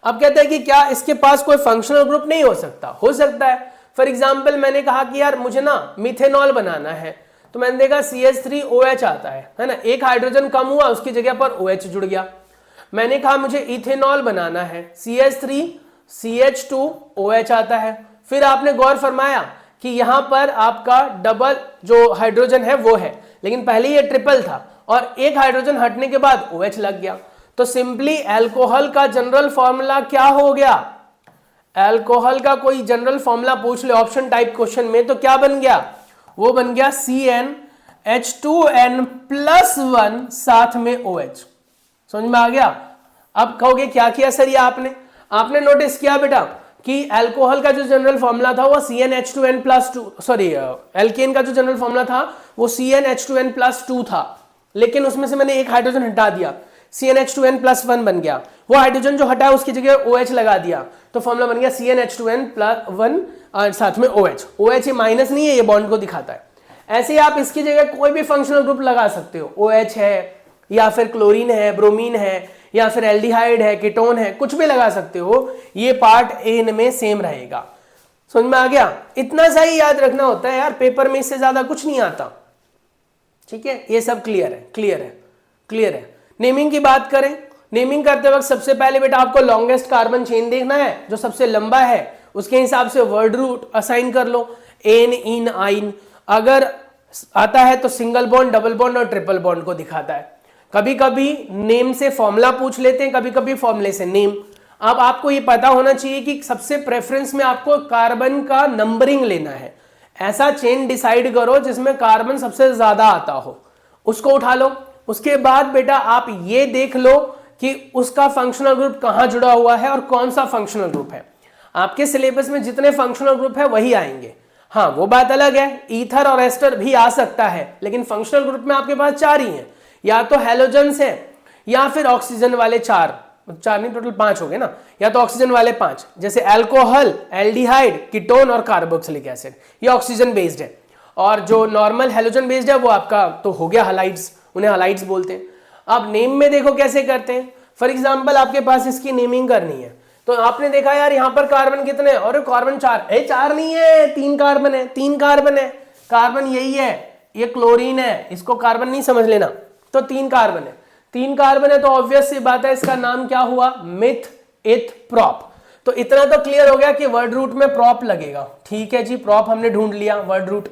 अब कहता है कि क्या इसके पास कोई फंक्शनल ग्रुप नहीं हो सकता, हो सकता है। फॉर एग्जाम्पल मैंने कहा कि यार मुझे ना मिथेनॉल बनाना है, तो मैंने देखा CH3OH आता है ना, एक हाइड्रोजन कम हुआ, उसकी जगह पर OH जुड़ गया। मैंने कहा मुझे इथेनॉल बनाना है, CH3CH2OH आता है। फिर आपने गौर फरमाया कि यहां पर आपका डबल जो हाइड्रोजन है वो है, लेकिन पहले ये ट्रिपल था और एक हाइड्रोजन हटने के बाद OH लग गया। तो सिंपली अल्कोहल का जनरल फॉर्मूला क्या हो गया, अल्कोहल का कोई जनरल फॉर्मूला पूछ ले ऑप्शन टाइप क्वेश्चन में तो क्या बन गया, वो बन गया CnH2n+1 साथ में OH। समझ में आ गया। अब कहोगे क्या किया सर ये आपने नोटिस किया बेटा कि अल्कोहल का जो जनरल फॉर्मूला था वो CnH2n+2, सॉरी एल्केन का जो जनरल फॉर्मूला था वो CnH2n+2 था, लेकिन उसमें से मैंने एक हाइड्रोजन हटा दिया, CnH2n+1 बन गया। वो हाइड्रोजन जो हटा उसकी जगह OH लगा दिया, तो फॉर्मूला बन गया CnH2n+1 साथ में OH। OH ये माइनस नहीं है, ये बॉन्ड को दिखाता है। ऐसे ही आप इसकी जगह कोई भी फंक्शनल ग्रुप लगा सकते हो, OH है या फिर क्लोरीन है, ब्रोमीन है या फिर एल्डिहाइड है, कीटोन है, कुछ भी लगा सकते हो। ये पार्ट एन में सेम रहेगा। समझ में आ गया? इतना सा ही याद रखना होता है यार, पेपर में इससे ज्यादा कुछ नहीं आता। ठीक है, ये सब क्लियर है, क्लियर है, क्लियर है। नेमिंग की बात करें, नेमिंग करते वक्त सबसे पहले बेटा आपको लॉन्गेस्ट कार्बन चेन देखना है, जो सबसे लंबा है उसके हिसाब से वर्ड रूट असाइन कर लो, एन, इन, आइन। अगर आता है तो सिंगल बॉन्ड, डबल बॉन्ड और ट्रिपल बॉन्ड को दिखाता है। कभी कभी नेम से फॉर्मूला पूछ लेते हैं, कभी कभी फॉर्मूले से नेम। अब आपको ये पता होना चाहिए कि सबसे प्रेफरेंस में आपको कार्बन का नंबरिंग लेना है। ऐसा चेन डिसाइड करो जिसमें कार्बन सबसे ज्यादा आता हो, उसको उठा लो। उसके बाद बेटा आप ये देख लो कि उसका फंक्शनल ग्रुप कहां जुड़ा हुआ है और कौन सा फंक्शनल ग्रुप है। आपके सिलेबस में जितने फंक्शनल ग्रुप है वही आएंगे। हाँ, वो बात अलग है, ईथर और एस्टर भी आ सकता है, लेकिन फंक्शनल ग्रुप में आपके पास 4 ही हैं, या तो हैलोजेंस है, या फिर ऑक्सीजन वाले 4 नहीं, टोटल 5 हो गए ना, या तो ऑक्सीजन वाले 5, जैसे अल्कोहल, एल्डिहाइड, कीटोन और कार्बोक्सिलिक एसिड, ये ऑक्सीजन बेस्ड है। और जो नॉर्मल हैलोजन बेस्ड है वो आपका तो हो गया हलाइड्स, उन्हें हलाइड्स बोलते हैं। अब नेम में देखो कैसे करते हैं। फॉर एग्जाम्पल आपके पास इसकी नेमिंग करनी है, तो आपने देखा यार यहाँ पर कार्बन कितने, और कार्बन 4, 4 नहीं है, 3 कार्बन है, 3 कार्बन है, कार्बन यही है, ये क्लोरीन है, इसको कार्बन नहीं समझ लेना, तो 3 कार्बन है, 3 कार्बन है, तो ऑब्वियस सी बात है इसका नाम क्या हुआ, मिथ, इथ, प्रॉप। तो इतना तो क्लियर हो गया कि वर्ड रूट में प्रॉप लगेगा। ठीक है जी, प्रॉप हमने ढूंढ लिया, वर्ड रूट।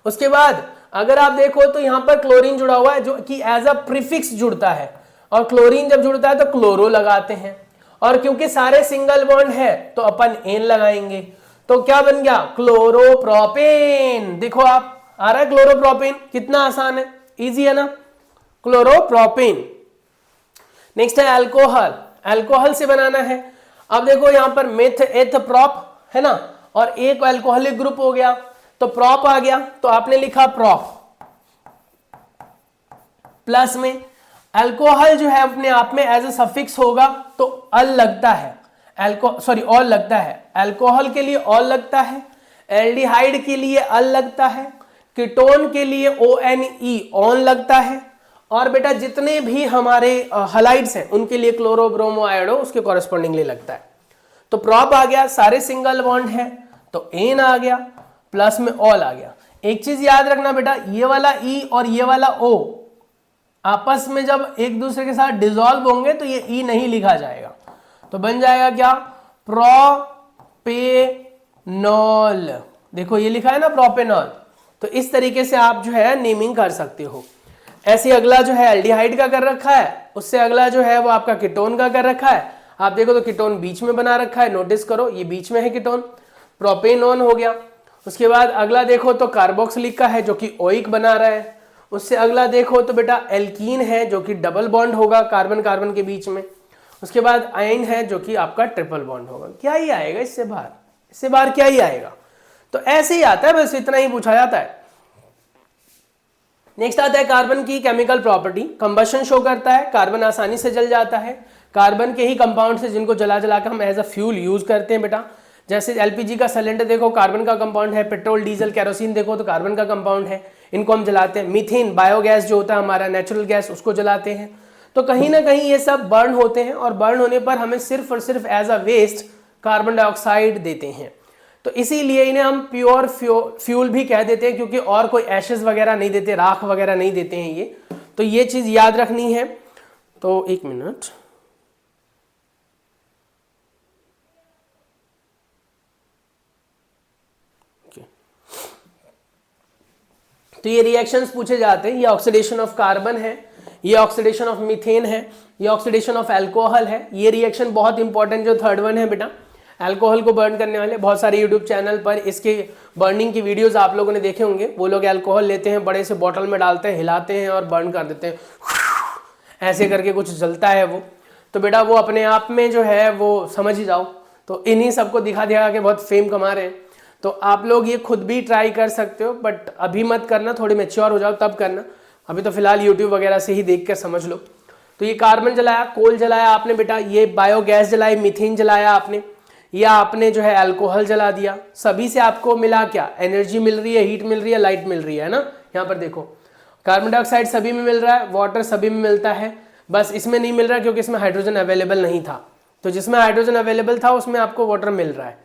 उसके बाद अगर आप देखो तो यहां पर क्लोरीन जुड़ा हुआ है, जो कि एज अ प्रीफिक्स जुड़ता है, और क्लोरीन जब जुड़ता है तो क्लोरो लगाते हैं, और क्योंकि सारे सिंगल बॉन्ड है तो अपन एन लगाएंगे, तो क्या बन गया, क्लोरोप्रोपेन। देखो आप, आ रहा है क्लोरोप्रोपेन, कितना आसान है, इजी है ना, क्लोरोप्रोपेन। नेक्स्ट है अल्कोहल, अल्कोहल से बनाना है। अब देखो यहां पर मिथ, एथ, प्रॉप है ना, और एक अल्कोहलिक ग्रुप हो गया तो प्रॉप आ गया, तो आपने लिखा प्रॉप, प्लस में अल्कोहल जो है अपने आप में एज ए सफिक्स होगा तो अल लगता है, ऑल लगता है, अल्कोहल के लिए ऑल लगता है, एल्डिहाइड के लिए अल लगता है, कीटोन के लिए ONE ऑन लगता है, और बेटा जितने भी हमारे हलाइड्स हैं उनके लिए क्लोरो, ब्रोमो, आयोडो उसके कॉरेस्पॉन्डिंगली लगता है। तो प्रॉप आ गया, सारे सिंगल बॉन्ड है तो एन आ गया, प्लस में ऑल आ गया। एक चीज याद रखना बेटा, ये वाला ई और ये वाला ओ आपस में जब एक दूसरे के साथ डिसॉल्व होंगे तो ये ई नहीं लिखा जाएगा, तो बन जाएगा क्या, प्रोपेनॉल। देखो ये लिखा है ना प्रोपेनॉल, तो इस तरीके से आप जो है नेमिंग कर सकते हो। ऐसे अगला जो है एल्डिहाइड का कर रखा है, उससे अगला जो है वो आपका कीटोन का कर रखा है। आप देखो तो कीटोन बीच में बना रखा है, नोटिस करो ये बीच में है कीटोन, प्रोपेनॉन हो गया। उसके बाद अगला देखो तो कार्बोक्सिलिक का है जो कि ओइक बना रहा है। उससे अगला देखो तो बेटा एल्कीन है जो कि डबल बॉन्ड होगा कार्बन कार्बन के बीच में। उसके बाद आयन है जो कि आपका ट्रिपल बॉन्ड होगा। क्या ही आएगा इससे बाहर, इससे बाहर क्या ही आएगा, तो ऐसे ही आता है, बस इतना ही पूछा जाता है। नेक्स्ट आता है कार्बन की केमिकल प्रॉपर्टी, कंबशन शो करता है, कार्बन आसानी से जल जाता है। कार्बन के ही कंपाउंड से जिनको जला जला कर हम एज अ फ्यूल यूज करते हैं बेटा, जैसे एलपीजी का सिलेंडर देखो कार्बन का कंपाउंड है, पेट्रोल, डीजल, केरोसिन देखो तो कार्बन का कंपाउंड है, इनको हम जलाते हैं। मीथेन बायोगैस जो होता है हमारा नेचुरल गैस, उसको जलाते हैं। तो कहीं ना कहीं ये सब बर्न होते हैं, और बर्न होने पर हमें सिर्फ और सिर्फ as a waste carbon dioxide देते हैं। तो इसीलिए इन्हें हम प्योर फ्यूल भी कह देते हैं, क्योंकि और कोई एशेस वगैरह नहीं देते, राख वगैरह नहीं देते हैं ये। तो ये चीज याद रखनी है। तो एक मिनट, तो ये रिएक्शंस पूछे जाते हैं। ये ऑक्सीडेशन ऑफ कार्बन है, ये ऑक्सीडेशन ऑफ मीथेन है, ये ऑक्सीडेशन ऑफ अल्कोहल है। ये रिएक्शन बहुत इंपॉर्टेंट जो थर्ड वन है बेटा, अल्कोहल को बर्न करने वाले। बहुत सारे यूट्यूब चैनल पर इसके बर्निंग की वीडियोस आप लोगों ने देखे होंगे। वो लोग अल्कोहल लेते हैं, बड़े से बॉटल में डालते हैं, हिलाते हैं और बर्न कर देते हैं, ऐसे करके कुछ जलता है वो। तो बेटा वो अपने आप में जो है वो समझ ही जाओ, तो इन्हीं सबको दिखा दिखा के बहुत फेम कमा रहे हैं। तो आप लोग ये खुद भी ट्राई कर सकते हो, बट अभी मत करना, थोड़े मैच्योर हो जाओ तब करना। अभी तो फिलहाल यूट्यूब वगैरह से ही देख कर समझ लो। तो ये कार्बन जलाया, कोल जलाया आपने बेटा, ये बायोगैस जलाई, मीथेन जलाया आपने, या आपने जो है अल्कोहल जला दिया। सभी से आपको मिला क्या, एनर्जी मिल रही है, हीट मिल रही है, लाइट मिल रही है ना। यहाँ पर देखो कार्बन डाइऑक्साइड सभी में मिल रहा है, वाटर सभी में मिलता है, बस इसमें नहीं मिल रहा क्योंकि इसमें हाइड्रोजन अवेलेबल नहीं था। तो जिसमें हाइड्रोजन अवेलेबल था उसमें आपको वाटर मिल रहा है।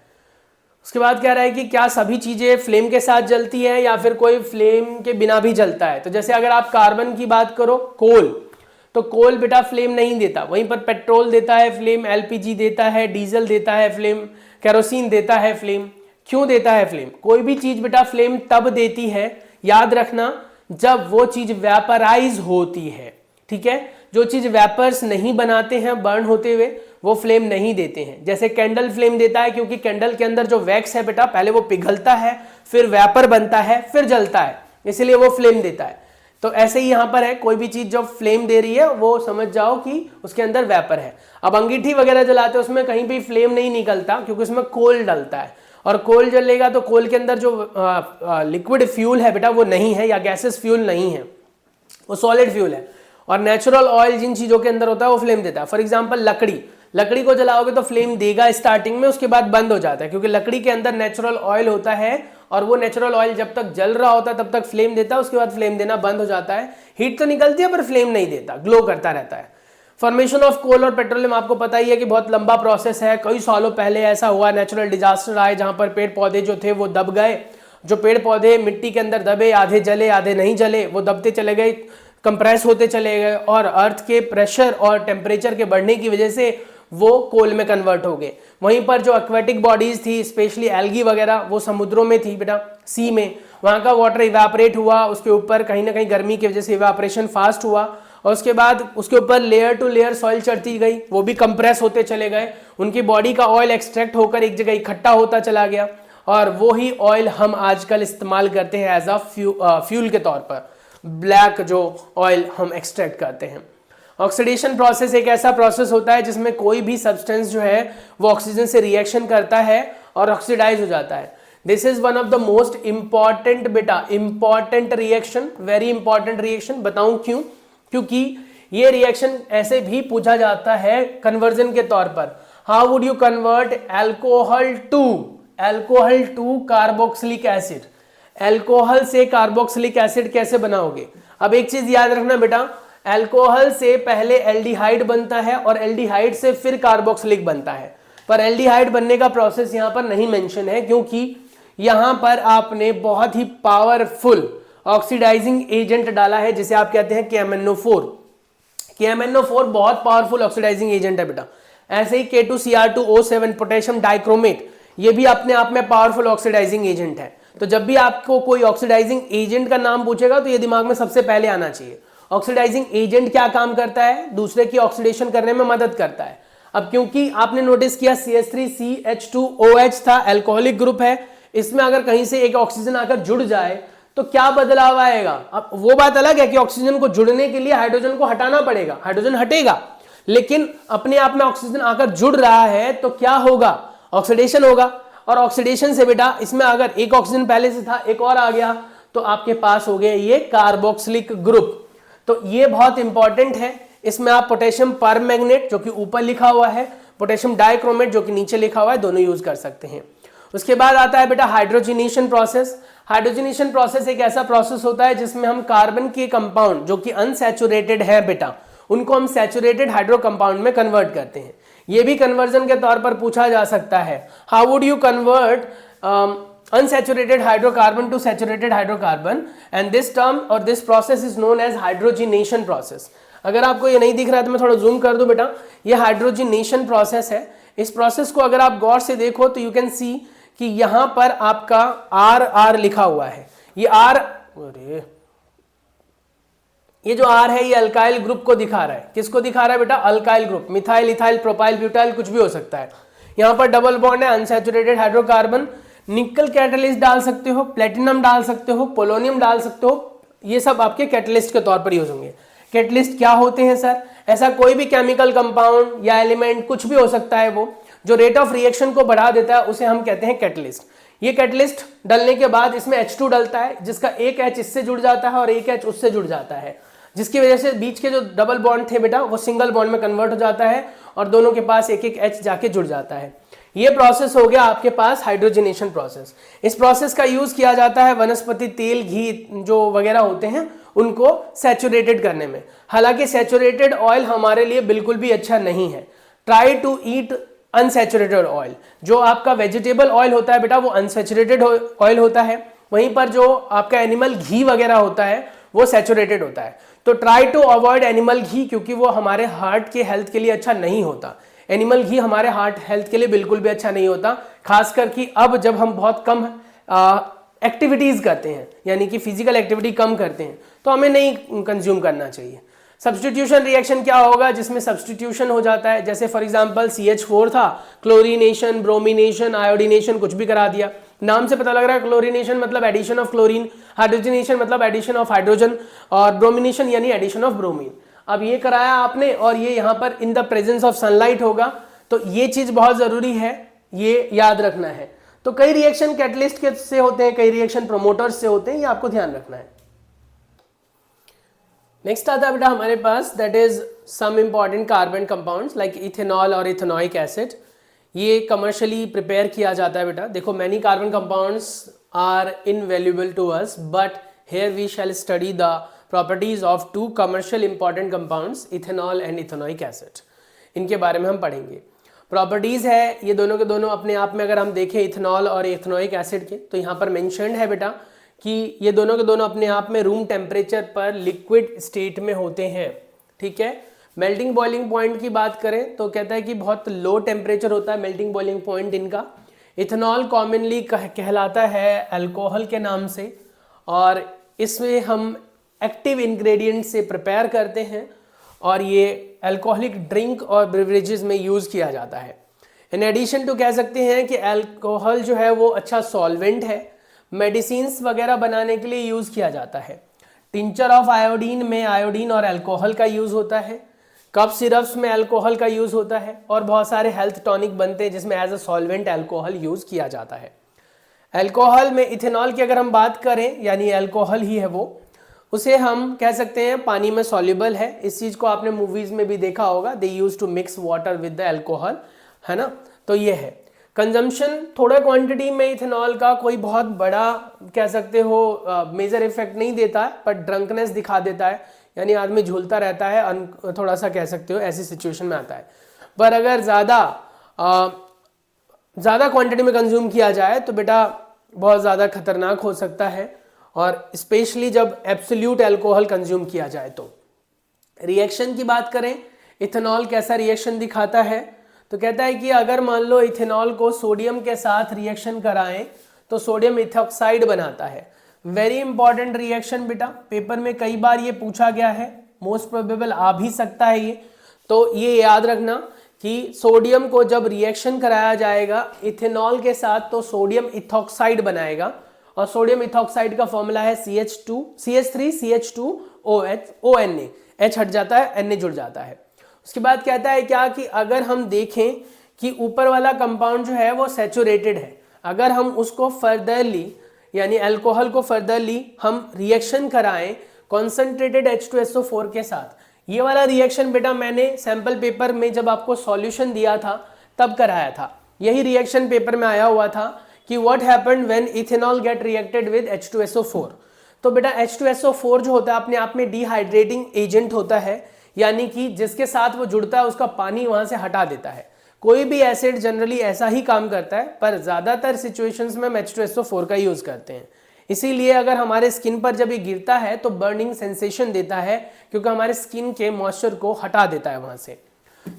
उसके बाद कह रहा है कि क्या सभी चीजें फ्लेम के साथ जलती है या फिर कोई फ्लेम के बिना भी जलता है। तो जैसे अगर आप कार्बन की बात करो, कोल, तो कोल बेटा फ्लेम नहीं देता, वहीं पर पेट्रोल देता है फ्लेम, एलपीजी देता है, डीजल देता है फ्लेम, केरोसिन देता है फ्लेम। क्यों देता है फ्लेम? कोई भी चीज बेटा फ्लेम तब देती है, याद रखना, जब वो चीज वेपराइज होती है। ठीक है, जो चीज वेपर्स नहीं बनाते हैं बर्न होते हुए, वो फ्लेम नहीं देते हैं। जैसे कैंडल फ्लेम देता है क्योंकि कैंडल के अंदर जो वैक्स है बेटा पहले वो पिघलता है, फिर वेपर बनता है, फिर जलता है, इसलिए वो फ्लेम देता है। तो ऐसे ही यहां पर है, कोई भी चीज जो फ्लेम दे रही है वो समझ जाओ कि उसके अंदर वेपर है। अब अंगीठी वगैरह जलाते हैं उसमें कहीं भी फ्लेम नहीं निकलता क्योंकि उसमें कोल डलता है, और कोल जलेगा तो कोल के अंदर जो लिक्विड फ्यूल है बेटा वो नहीं है, या गैसेस फ्यूल नहीं है, वो सॉलिड फ्यूल है। और नेचुरल ऑयल जिन चीजों के अंदर होता है वो फ्लेम देता है। फॉर एग्जांपल लकड़ी, लकड़ी को जलाओगे तो फ्लेम देगा स्टार्टिंग में, उसके बाद बंद हो जाता है क्योंकि लकड़ी के अंदर नेचुरल ऑयल होता है, और वो नेचुरल ऑयल जब तक जल रहा होता है तब तक फ्लेम देता है, उसके बाद फ्लेम देना बंद हो जाता है। हीट तो निकलती है पर फ्लेम नहीं देता, ग्लो करता रहता है। फॉर्मेशन ऑफ कोल और पेट्रोलियम आपको पता ही है कि बहुत लंबा प्रोसेस है। कई सालों पहले ऐसा हुआ, नेचुरल डिजास्टर आए जहां पर पेड़ पौधे जो थे वो दब गए। जो पेड़ पौधे मिट्टी के अंदर दबे, आधे जले आधे नहीं जले, वो दबते चले गए, कंप्रेस होते चले गए, और अर्थ के प्रेशर और टेम्परेचर के बढ़ने की वजह से वो कोल में कन्वर्ट हो गए। वहीं पर जो एक्वेटिक बॉडीज थी, स्पेशली एल्गी वगैरह, वो समुद्रों में थी बेटा, सी में, वहां का वाटर इवेपोरेट हुआ, उसके ऊपर कहीं ना कहीं गर्मी की वजह से इवेपोरेशन फास्ट हुआ, और उसके बाद उसके ऊपर लेयर टू लेयर सॉइल चढ़ती गई, वो भी कंप्रेस होते चले गए, उनकी बॉडी का ऑयल एक्सट्रैक्ट होकर एक जगह इकट्ठा होता चला गया, और वो ही ऑयल हम आजकल इस्तेमाल करते हैं एज अ फ्यूल के तौर पर। ब्लैक जो ऑयल हम एक्सट्रैक्ट करते हैं। ऑक्सीडेशन प्रोसेस एक ऐसा प्रोसेस होता है जिसमें कोई भी सब्सटेंस जो है वो ऑक्सीजन से रिएक्शन करता है और ऑक्सीडाइज हो जाता है। This is one of the most important बेटा, important reaction, very important reaction. बताऊं क्यों? क्योंकि ये रिएक्शन ऐसे भी पूछा जाता है कन्वर्जन के तौर पर। How would you convert alcohol to carboxylic acid? Alcohol से कार्बोक्सिलिक एसिड कैसे बनाओगे? अब एक चीज याद रखना बेटा, एल्कोहल से पहले एल्डिहाइड बनता है और एल्डिहाइड से फिर कार्बोक्सिलिक बनता है, पर एल्डिहाइड बनने का प्रोसेस यहां पर नहीं मेंशन है क्योंकि यहां पर आपने बहुत ही पावरफुल ऑक्सीडाइजिंग एजेंट डाला है जिसे आप कहते हैं KMnO4। KMnO4 बहुत पावरफुल ऑक्सीडाइजिंग एजेंट है बेटा। ऐसे ही K2Cr2O7 पोटेशियम डाइक्रोमेट, ये भी अपने आप में पावरफुल ऑक्सीडाइजिंग एजेंट है। तो जब भी आपको कोई ऑक्सीडाइजिंग एजेंट का नाम पूछेगा तो ये दिमाग में सबसे पहले आना चाहिए। ऑक्सीडाइजिंग एजेंट क्या काम करता है? दूसरे की ऑक्सीडेशन करने में मदद करता है। अब क्योंकि आपने नोटिस किया CH3CH2OH था, एल्कोहलिक ग्रुप है, इसमें अगर कहीं से एक ऑक्सीजन आकर जुड़ जाए तो क्या बदलाव आएगा? अब वो बात अलग है कि ऑक्सीजन को जुड़ने के लिए हाइड्रोजन को हटाना पड़ेगा, हाइड्रोजन हटेगा, लेकिन अपने आप में ऑक्सीजन आकर जुड़ रहा है तो क्या होगा? ऑक्सीडेशन होगा। और ऑक्सीडेशन से बेटा इसमें अगर एक ऑक्सीजन पहले से था, एक और आ गया, तो आपके पास हो गए ये कार्बोक्सिलिक ग्रुप। तो ये बहुत इंपॉर्टेंट है। इसमें आप पोटेशियम परमैंगनेट जो कि ऊपर लिखा हुआ है, पोटेशियम डाइक्रोमेट जो कि नीचे लिखा हुआ है, दोनों यूज कर सकते हैं। उसके बाद आता है बेटा हाइड्रोजनेशन प्रोसेस। हाइड्रोजनेशन प्रोसेस एक ऐसा प्रोसेस होता है जिसमें हम कार्बन के कंपाउंड जो कि अनसैचुरेटेड है बेटा, उनको हम सैचुरेटेड हाइड्रो कंपाउंड में कन्वर्ट करते हैं। ये भी कन्वर्जन के तौर पर पूछा जा सकता है। How would you convert unsaturated hydrocarbon to saturated hydrocarbon, and this term or this process is known as hydrogenation process। अगर आपको ये नहीं दिख रहा है तो मैं थोड़ा जूम कर दूं बेटा, ये हाइड्रोजनेशन प्रोसेस है। इस प्रोसेस को अगर आप गौर से देखो तो यू कैन सी कि यहां पर आपका RR लिखा हुआ है। ये R, ये जो R है ये अल्काइल ग्रुप को दिखा रहा है। किसको दिखा रहा है बेटा? Alkyl group, methyl, ethyl, propyl, butyl, कुछ भी हो सकता है। यहां पर डबल बॉन्ड है, अनसैचुरेटेड हाइड्रोकार्बन। निकल कैटलिस्ट डाल सकते हो, प्लेटिनम डाल सकते हो, पोलोनियम डाल सकते हो, ये सब आपके कैटलिस्ट के तौर पर यूज होंगे। कैटलिस्ट क्या होते हैं सर? ऐसा कोई भी केमिकल कंपाउंड या एलिमेंट कुछ भी हो सकता है वो जो रेट ऑफ रिएक्शन को बढ़ा देता है, उसे हम कहते हैं कैटलिस्ट। ये कैटलिस्ट डलने के बाद इसमें H2 डलता है, जिसका एक H इससे जुड़ जाता है और एक H उससे जुड़ जाता है, जिसकी वजह से बीच के जो डबल बॉन्ड थे बेटा वो सिंगल बॉन्ड में कन्वर्ट हो जाता है और दोनों के पास एक एक H जाके जुड़ जाता है। ये प्रोसेस हो गया आपके पास हाइड्रोजनेशन प्रोसेस। इस प्रोसेस का यूज किया जाता है वनस्पति तेल, घी जो वगैरह होते हैं उनको सैचुरेटेड करने में। हालांकि सैचुरेटेड ऑयल हमारे लिए बिल्कुल भी अच्छा नहीं है। Try to eat unsaturated oil. जो आपका वेजिटेबल ऑयल होता है बेटा वो अनसैचुरेटेड ऑयल होता है, वहीं पर जो आपका एनिमल घी वगैरह होता है वो सैचुरेटेड होता है। तो ट्राई टू अवॉइड एनिमल घी, क्योंकि वो हमारे हार्ट के हेल्थ के लिए अच्छा नहीं होता। एनिमल घी हमारे हार्ट हेल्थ के लिए बिल्कुल भी अच्छा नहीं होता, खासकर कि अब जब हम बहुत कम एक्टिविटीज करते हैं, यानी कि फिजिकल एक्टिविटी कम करते हैं, तो हमें नहीं कंज्यूम करना चाहिए। सब्स्टिट्यूशन रिएक्शन क्या होगा, जिसमें सब्स्टिट्यूशन हो जाता है, जैसे फॉर एग्जांपल CH4 था, क्लोरीनेशन, ब्रोमिनेशन, आयोडीनेशन कुछ भी करा दिया। नाम से पता लग रहा है क्लोरीनेशन मतलब एडिशन ऑफ क्लोरीन, हाइड्रोजनेशन मतलब एडिशन ऑफ हाइड्रोजन, और ब्रोमिनेशन यानी एडिशन ऑफ ब्रोमीन। अब ये कराया आपने, और ये यहाँ पर इन द प्रेजेंस ऑफ सनलाइट होगा, तो ये चीज बहुत जरूरी है, ये याद रखना है। तो कई रिएक्शन कैटलिस्ट के से होते हैं, कई रिएक्शन प्रोमोटर्स से होते हैं, ये आपको ध्यान रखना है। नेक्स्ट आता है बेटा हमारे पास, that is some important carbon compounds like ethanol और इथेनॉइक एसिड। ये कमर्शियली प्रिपेयर किया जाता है बेटा। देखो, many carbon compounds are invaluable to us, but here we shall study the properties of two commercial important compounds, ethanol and ethanoic acid. इनके बारे में हम पढ़ेंगे। प्रॉपर्टीज है ये दोनों के दोनों अपने आप में, अगर हम देखें इथेनॉल और इथेनॉइक एसिड के, तो यहाँ पर मेंशन्ड है बेटा कि ये दोनों के दोनों अपने आप में रूम टेम्परेचर पर लिक्विड स्टेट में होते हैं। ठीक है, मेल्टिंग बॉइलिंग पॉइंट की बात करें तो कहता है कि बहुत लो टेम्परेचर होता है मेल्टिंग बॉइलिंग पॉइंट इनका। इथेनॉल कॉमनली कहलाता है अल्कोहल के नाम से, और इसमें हम एक्टिव इंग्रेडिएंट से प्रिपेयर करते हैं, और ये अल्कोहलिक ड्रिंक और ब्रिवरेजेस में यूज़ किया जाता है। इन एडिशन टू कह सकते हैं कि अल्कोहल जो है वो अच्छा सॉल्वेंट है, मेडिसिन्स वगैरह बनाने के लिए यूज़ किया जाता है। टिंचर ऑफ आयोडीन में आयोडीन और अल्कोहल का यूज़ होता है। कफ सिरप्स में अल्कोहल का यूज़ होता है, और बहुत सारे हेल्थ टॉनिक बनते हैं जिसमें as a solvent alcohol use किया जाता है। अल्कोहल में इथेनॉल की अगर हम बात करें, यानी अल्कोहल ही है वो, उसे हम कह सकते हैं पानी में सॉल्युबल है। इस चीज़ को आपने मूवीज़ में भी देखा होगा, they use to mix water with the alcohol, है ना। तो ये है कंजम्पशन थोड़ा क्वांटिटी में इथेनॉल का कोई बहुत बड़ा कह सकते हो मेजर इफेक्ट नहीं देता है, पर ड्रंकनेस दिखा देता है, यानी आदमी झूलता रहता है, थोड़ा सा कह सकते हो ऐसी सिचुएशन में आता है। पर अगर ज़्यादा क्वांटिटी में कंज्यूम किया जाए तो बेटा बहुत ज़्यादा खतरनाक हो सकता है, और स्पेशली जब एब्सोल्यूट अल्कोहल कंज्यूम किया जाए तो। रिएक्शन की बात करें, इथेनॉल कैसा रिएक्शन दिखाता है, तो कहता है कि अगर मान लो इथेनॉल को सोडियम के साथ रिएक्शन कराएं तो सोडियम इथॉक्साइड बनाता है। वेरी इंपॉर्टेंट रिएक्शन बेटा, पेपर में कई बार ये पूछा गया है, मोस्ट प्रोबेबल आ भी सकता है ये। तो ये याद रखना कि सोडियम को जब रिएक्शन कराया जाएगा इथेनॉल के साथ तो सोडियम इथॉक्साइड बनाएगा, और सोडियम इथॉक्साइड का फॉर्मूला है CH3CH2OH, H हट जाता है, Na जुड़ जाता है। उसके बाद कहता है क्या कि अगर हम देखें कि ऊपर वाला कंपाउंड जो है वो सैचुरेटेड है, अगर हम उसको फर्दरली यानी अल्कोहल को फर्दरली हम रिएक्शन कराएं कॉन्सेंट्रेटेड H2SO4 के साथ, ये वाला रिएक्शन बेटा मैंने सैंपल पेपर में जब आपको सॉल्यूशन दिया था तब कराया था। यही रिएक्शन पेपर में आया हुआ था कि what happened when ethanol get reacted with H2SO4। तो बेटा H2SO4 जो होता है अपने आप में डिहाइड्रेटिंग एजेंट होता है, यानी कि जिसके साथ वो जुड़ता है उसका पानी वहां से हटा देता है। कोई भी एसिड जनरली ऐसा ही काम करता है, पर ज्यादातर सिचुएशंस में हम H2SO4 का यूज करते हैं। इसीलिए अगर हमारे स्किन पर जब ये गिरता है तो बर्निंग सेंसेशन देता है, क्योंकि हमारे स्किन के मॉइस्चर को हटा देता है वहां से।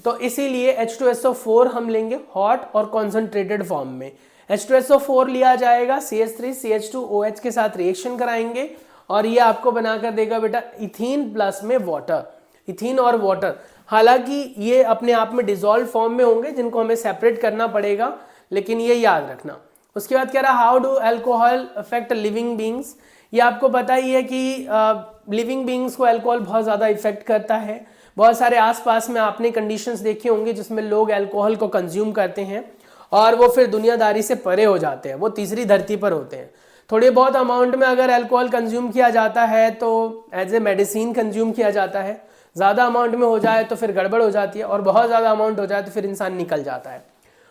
तो इसीलिए H2SO4 हम लेंगे हॉट और कॉन्सेंट्रेटेड फॉर्म में। H2SO4 लिया जाएगा, CH3CH2OH के साथ रिएक्शन कराएंगे, और ये आपको बनाकर देगा बेटा इथीन प्लस में वाटर, इथीन और वाटर। हालांकि ये अपने आप में डिसॉल्व फॉर्म में होंगे जिनको हमें सेपरेट करना पड़ेगा, लेकिन ये याद रखना। उसके बाद कह रहा how do alcohol affect living beings. ये आपको पता ही है कि लिविंग बींग्स को अल्कोहल बहुत ज़्यादा इफेक्ट करता है। बहुत सारे आसपास में आपने कंडीशंस देखी होंगी जिसमें लोग अल्कोहल को कंज्यूम करते हैं और वो फिर दुनियादारी से परे हो जाते हैं, वो तीसरी धरती पर होते हैं। थोड़े बहुत अमाउंट में अगर अल्कोहल कंज्यूम किया जाता है तो एज ए मेडिसिन कंज्यूम किया जाता है, ज़्यादा अमाउंट में हो जाए तो फिर गड़बड़ हो जाती है, और बहुत ज़्यादा अमाउंट हो जाए तो फिर इंसान निकल जाता है।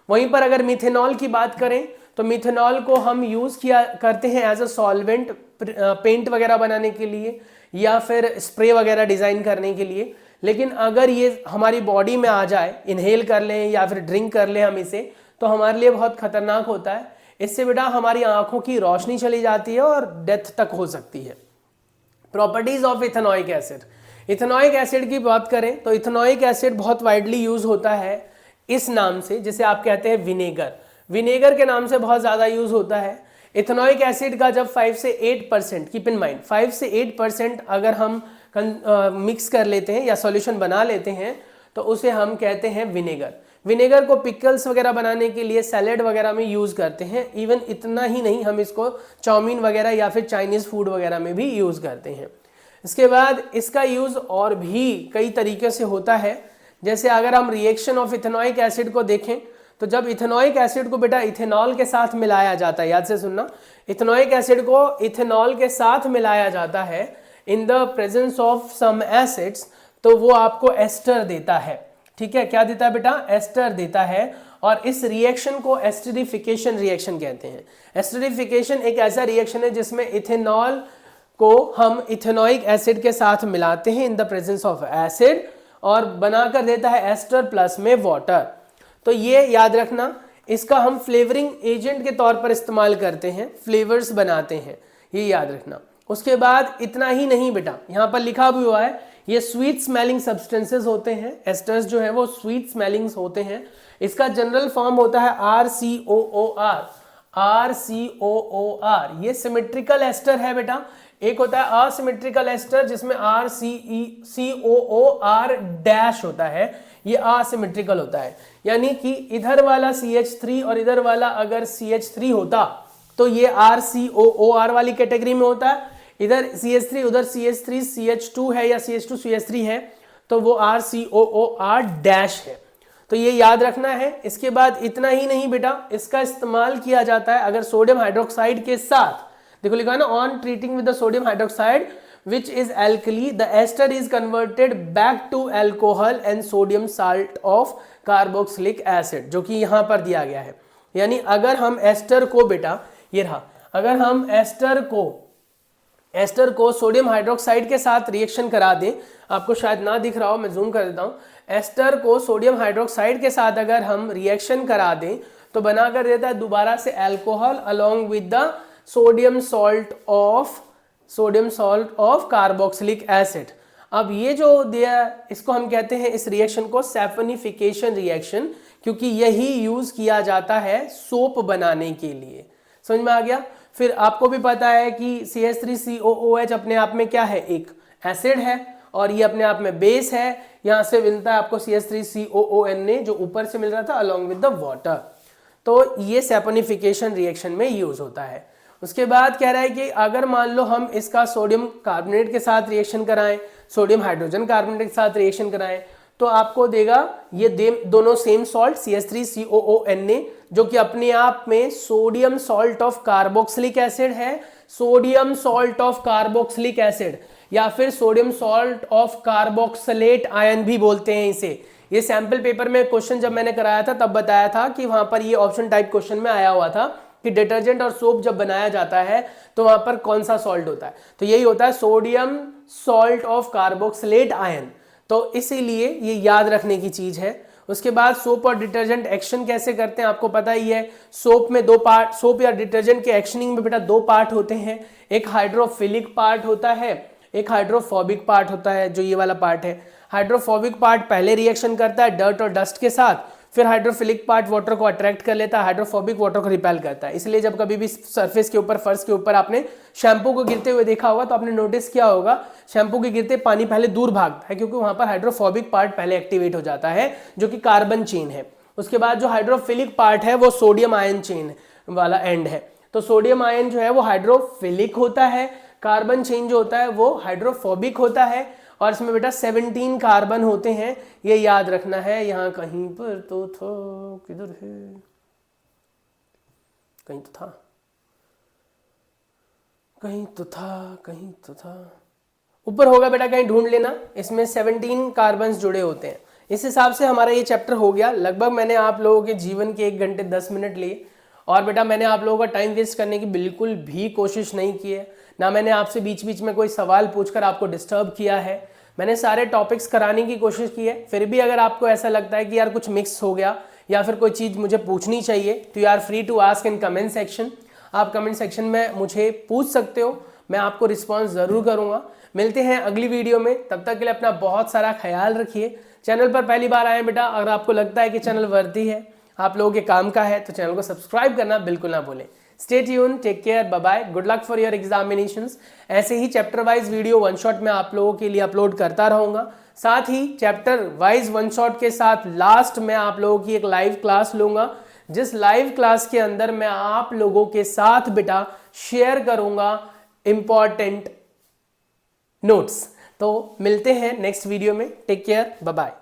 वहीं पर अगर मिथेनॉल की बात करें तो मिथेनॉल को हम यूज़ किया करते हैं एज अ सॉल्वेंट पेंट वगैरह बनाने के लिए या फिर स्प्रे वगैरह डिज़ाइन करने के लिए। लेकिन अगर ये हमारी बॉडी में आ जाए, इनहेल कर लें या फिर ड्रिंक कर लें हम इसे, तो हमारे लिए बहुत खतरनाक होता है। इससे बेटा हमारी आंखों की रोशनी चली जाती है और डेथ तक हो सकती है। Properties of ethanoic acid. Ethanoic acid की बात करें तो इथेनॉइक एसिड बहुत वाइडली यूज होता है इस नाम से, जिसे आप कहते हैं विनेगर। विनेगर के नाम से बहुत ज़्यादा यूज होता है। इथेनॉइक एसिड का जब 5 से 8%, कीप इन माइंड 5 से 8% अगर हम मिक्स कर लेते हैं या सॉल्यूशन बना लेते हैं तो उसे हम कहते हैं विनेगर। विनेगर को पिकल्स वगैरह बनाने के लिए, सैलेड वगैरह में यूज़ करते हैं। इवन इतना ही नहीं, हम इसको चाउमीन वगैरह या फिर चाइनीज़ फूड वगैरह में भी यूज़ करते हैं। इसके बाद इसका यूज़ और भी कई तरीके से होता है। जैसे अगर हम रिएक्शन ऑफ इथेनॉइक एसिड को देखें तो जब इथेनॉइक एसिड को बेटा इथेनॉल के साथ मिलाया जाता है, याद से सुनना, इथेनॉइक एसिड को इथेनॉल के साथ मिलाया जाता है in the presence of some acids, तो वो आपको एस्टर देता है। ठीक है, क्या देता है बेटा? एस्टर देता है। और इस रिएक्शन को एस्टरिफिकेशन रिएक्शन कहते हैं। एस्टरिफिकेशन एक ऐसा रिएक्शन है जिसमें इथेनॉल को हम इथेनॉइक एसिड के साथ मिलाते हैं इन द प्रेजेंस ऑफ एसिड और बनाकर देता है एस्टर प्लस में वाटर। तो ये याद रखना, इसका हम फ्लेवरिंग एजेंट के तौर पर इस्तेमाल करते हैं, फ्लेवर्स बनाते हैं, ये याद रखना। उसके बाद इतना ही नहीं बेटा, यहाँ पर लिखा भी हुआ है ये स्वीट स्मेलिंग सब्सटेंसेस होते हैं। एस्टर्स जो है वो स्वीट स्मेलिंग होते हैं। इसका जनरल फॉर्म होता है RCOOR। RCOOR ये सिमेट्रिकल एस्टर है बेटा। एक होता है असिमेट्रिकल एस्टर जिसमें RCOOR डैश होता है, ये असिमेट्रिकल होता है। यानी कि इधर वाला CH3 और इधर वाला अगर CH3 होता तो ये RCOOR वाली कैटेगरी में होता है। इधर CH3 उधर CH3 CH2 है या CH2 CH3 है तो वो RCOOR डैश है। तो ये याद रखना है। इसके बाद इतना ही नहीं बेटा, इसका इस्तेमाल किया जाता है अगर सोडियम हाइड्रोक्साइड के साथ, देखो लिखा है ना, on treating with the sodium hydroxide which is alkali the ester is converted back to alcohol and sodium salt of carboxylic acid, जो कि यहां पर दिया गया है। यानी अगर हम एस्टर को बेटा, ये रहा, अगर हम एस्टर को सोडियम हाइड्रोक्साइड के साथ रिएक्शन करा दें, आपको शायद ना दिख रहा हो, मैं जूम कर देता हूं, एस्टर को सोडियम हाइड्रोक्साइड के साथ अगर हम रिएक्शन करा दें तो बनाकर देता है दोबारा से alcohol along with the sodium salt of carboxylic acid. अब ये जो दिया, इसको हम कहते हैं इस रिएक्शन को सैफनिफिकेशन रिएक्शन, क्योंकि यही यूज किया जाता है सोप बनाने के लिए। समझ में आ गया? फिर आपको भी पता है कि CH3COOH अपने आप में क्या है? एक एसिड है और ये अपने आप में बेस है। यहां से मिलता है आपको CH3COONA जो ऊपर से मिल रहा था अलोंग विद द वाटर। तो ये सैफनिफिकेशन रिएक्शन में यूज होता है। उसके बाद कह रहा है कि अगर मान लो हम इसका सोडियम कार्बोनेट के साथ रिएक्शन कराएं, सोडियम हाइड्रोजन कार्बोनेट के साथ रिएक्शन कराएं, तो आपको देगा ये दोनों सेम सॉल्ट CH3COONA, जो कि अपने आप में sodium salt of carboxylic acid है। Sodium salt of carboxylic acid या फिर sodium salt of carboxylate ion भी बोलते हैं इसे। ये सैंपल पेपर में क्वेश्चन जब मैंने कराया था तब बताया था कि वहां पर ये ऑप्शन टाइप क्वेश्चन में आया हुआ था कि डिटर्जेंट और सोप जब बनाया जाता है तो वहां पर कौन सा सॉल्ट होता है, तो यही होता है sodium salt of carboxylate ion. तो इसीलिए ये याद रखने की चीज है। उसके बाद सोप और डिटर्जेंट एक्शन कैसे करते हैं आपको पता ही है। सोप में दो पार्ट, सोप या डिटर्जेंट के एक्शनिंग में बेटा दो पार्ट होते हैं, एक हाइड्रोफिलिक पार्ट होता है, एक हाइड्रोफोबिक पार्ट होता है, जो ये वाला पार्ट है। हाइड्रोफोबिक पार्ट पहले रिएक्शन करता है डर्ट और डस्ट के साथ, फिर हाइड्रोफिलिक पार्ट वाटर को अट्रैक्ट कर लेता है, हाइड्रोफोबिक वाटर को रिपेल करता है। इसलिए जब कभी भी सरफेस के ऊपर, फर्श के ऊपर आपने शैम्पू को गिरते हुए देखा होगा तो आपने नोटिस किया होगा शैम्पू के गिरते पानी पहले दूर भागता है, क्योंकि वहां पर हाइड्रोफोबिक पार्ट पहले एक्टिवेट हो जाता है जो कि कार्बन चेन है। उसके बाद जो हाइड्रोफिलिक पार्ट है वो सोडियम आयन चेन वाला एंड है। तो सोडियम आयन जो है वो हाइड्रोफिलिक होता है, कार्बन चेन जो होता है वो हाइड्रोफोबिक होता है, और इसमें बेटा 17 कार्बन होते हैं, ये याद रखना है। यहां कहीं पर तो था, किधर है, कहीं तो था, कहीं तो था, कहीं तो था, ऊपर होगा बेटा, कहीं ढूंढ लेना। इसमें 17 कार्बन जुड़े होते हैं। इस हिसाब से हमारा ये चैप्टर हो गया। लगभग मैंने आप लोगों के जीवन के 1 घंटे 10 मिनट लिए, और बेटा मैंने आप लोगों का टाइम वेस्ट करने की बिल्कुल भी कोशिश नहीं की है, ना मैंने आपसे बीच बीच में कोई सवाल पूछकर आपको डिस्टर्ब किया है। मैंने सारे टॉपिक्स कराने की कोशिश की है, फिर भी अगर आपको ऐसा लगता है कि यार कुछ मिक्स हो गया या फिर कोई चीज़ मुझे पूछनी चाहिए तो you are free to ask in comment section. आप कमेंट सेक्शन में मुझे पूछ सकते हो, मैं आपको रिस्पॉन्स ज़रूर करूँगा। मिलते हैं अगली वीडियो में, तब तक के लिए अपना बहुत सारा ख्याल रखिए। चैनल पर पहली बार आए बेटा, अगर आपको लगता है कि चैनल वर्दी है, आप लोगों के काम का है, तो चैनल को सब्सक्राइब करना बिल्कुल ना भूलें। Stay tune, take care, bye bye, good luck for your examinations. ऐसे ही chapter wise video one shot में आप लोगों के लिए अपलोड करता रहूंगा। साथ ही चैप्टर वाइज वन शॉट के साथ लास्ट में आप लोगों की एक लाइव क्लास लूंगा, जिस लाइव क्लास के अंदर मैं आप लोगों के साथ बेटा शेयर करूंगा इंपॉर्टेंट नोट्स। तो मिलते हैं नेक्स्ट वीडियो में, टेक केयर, बाय बाय।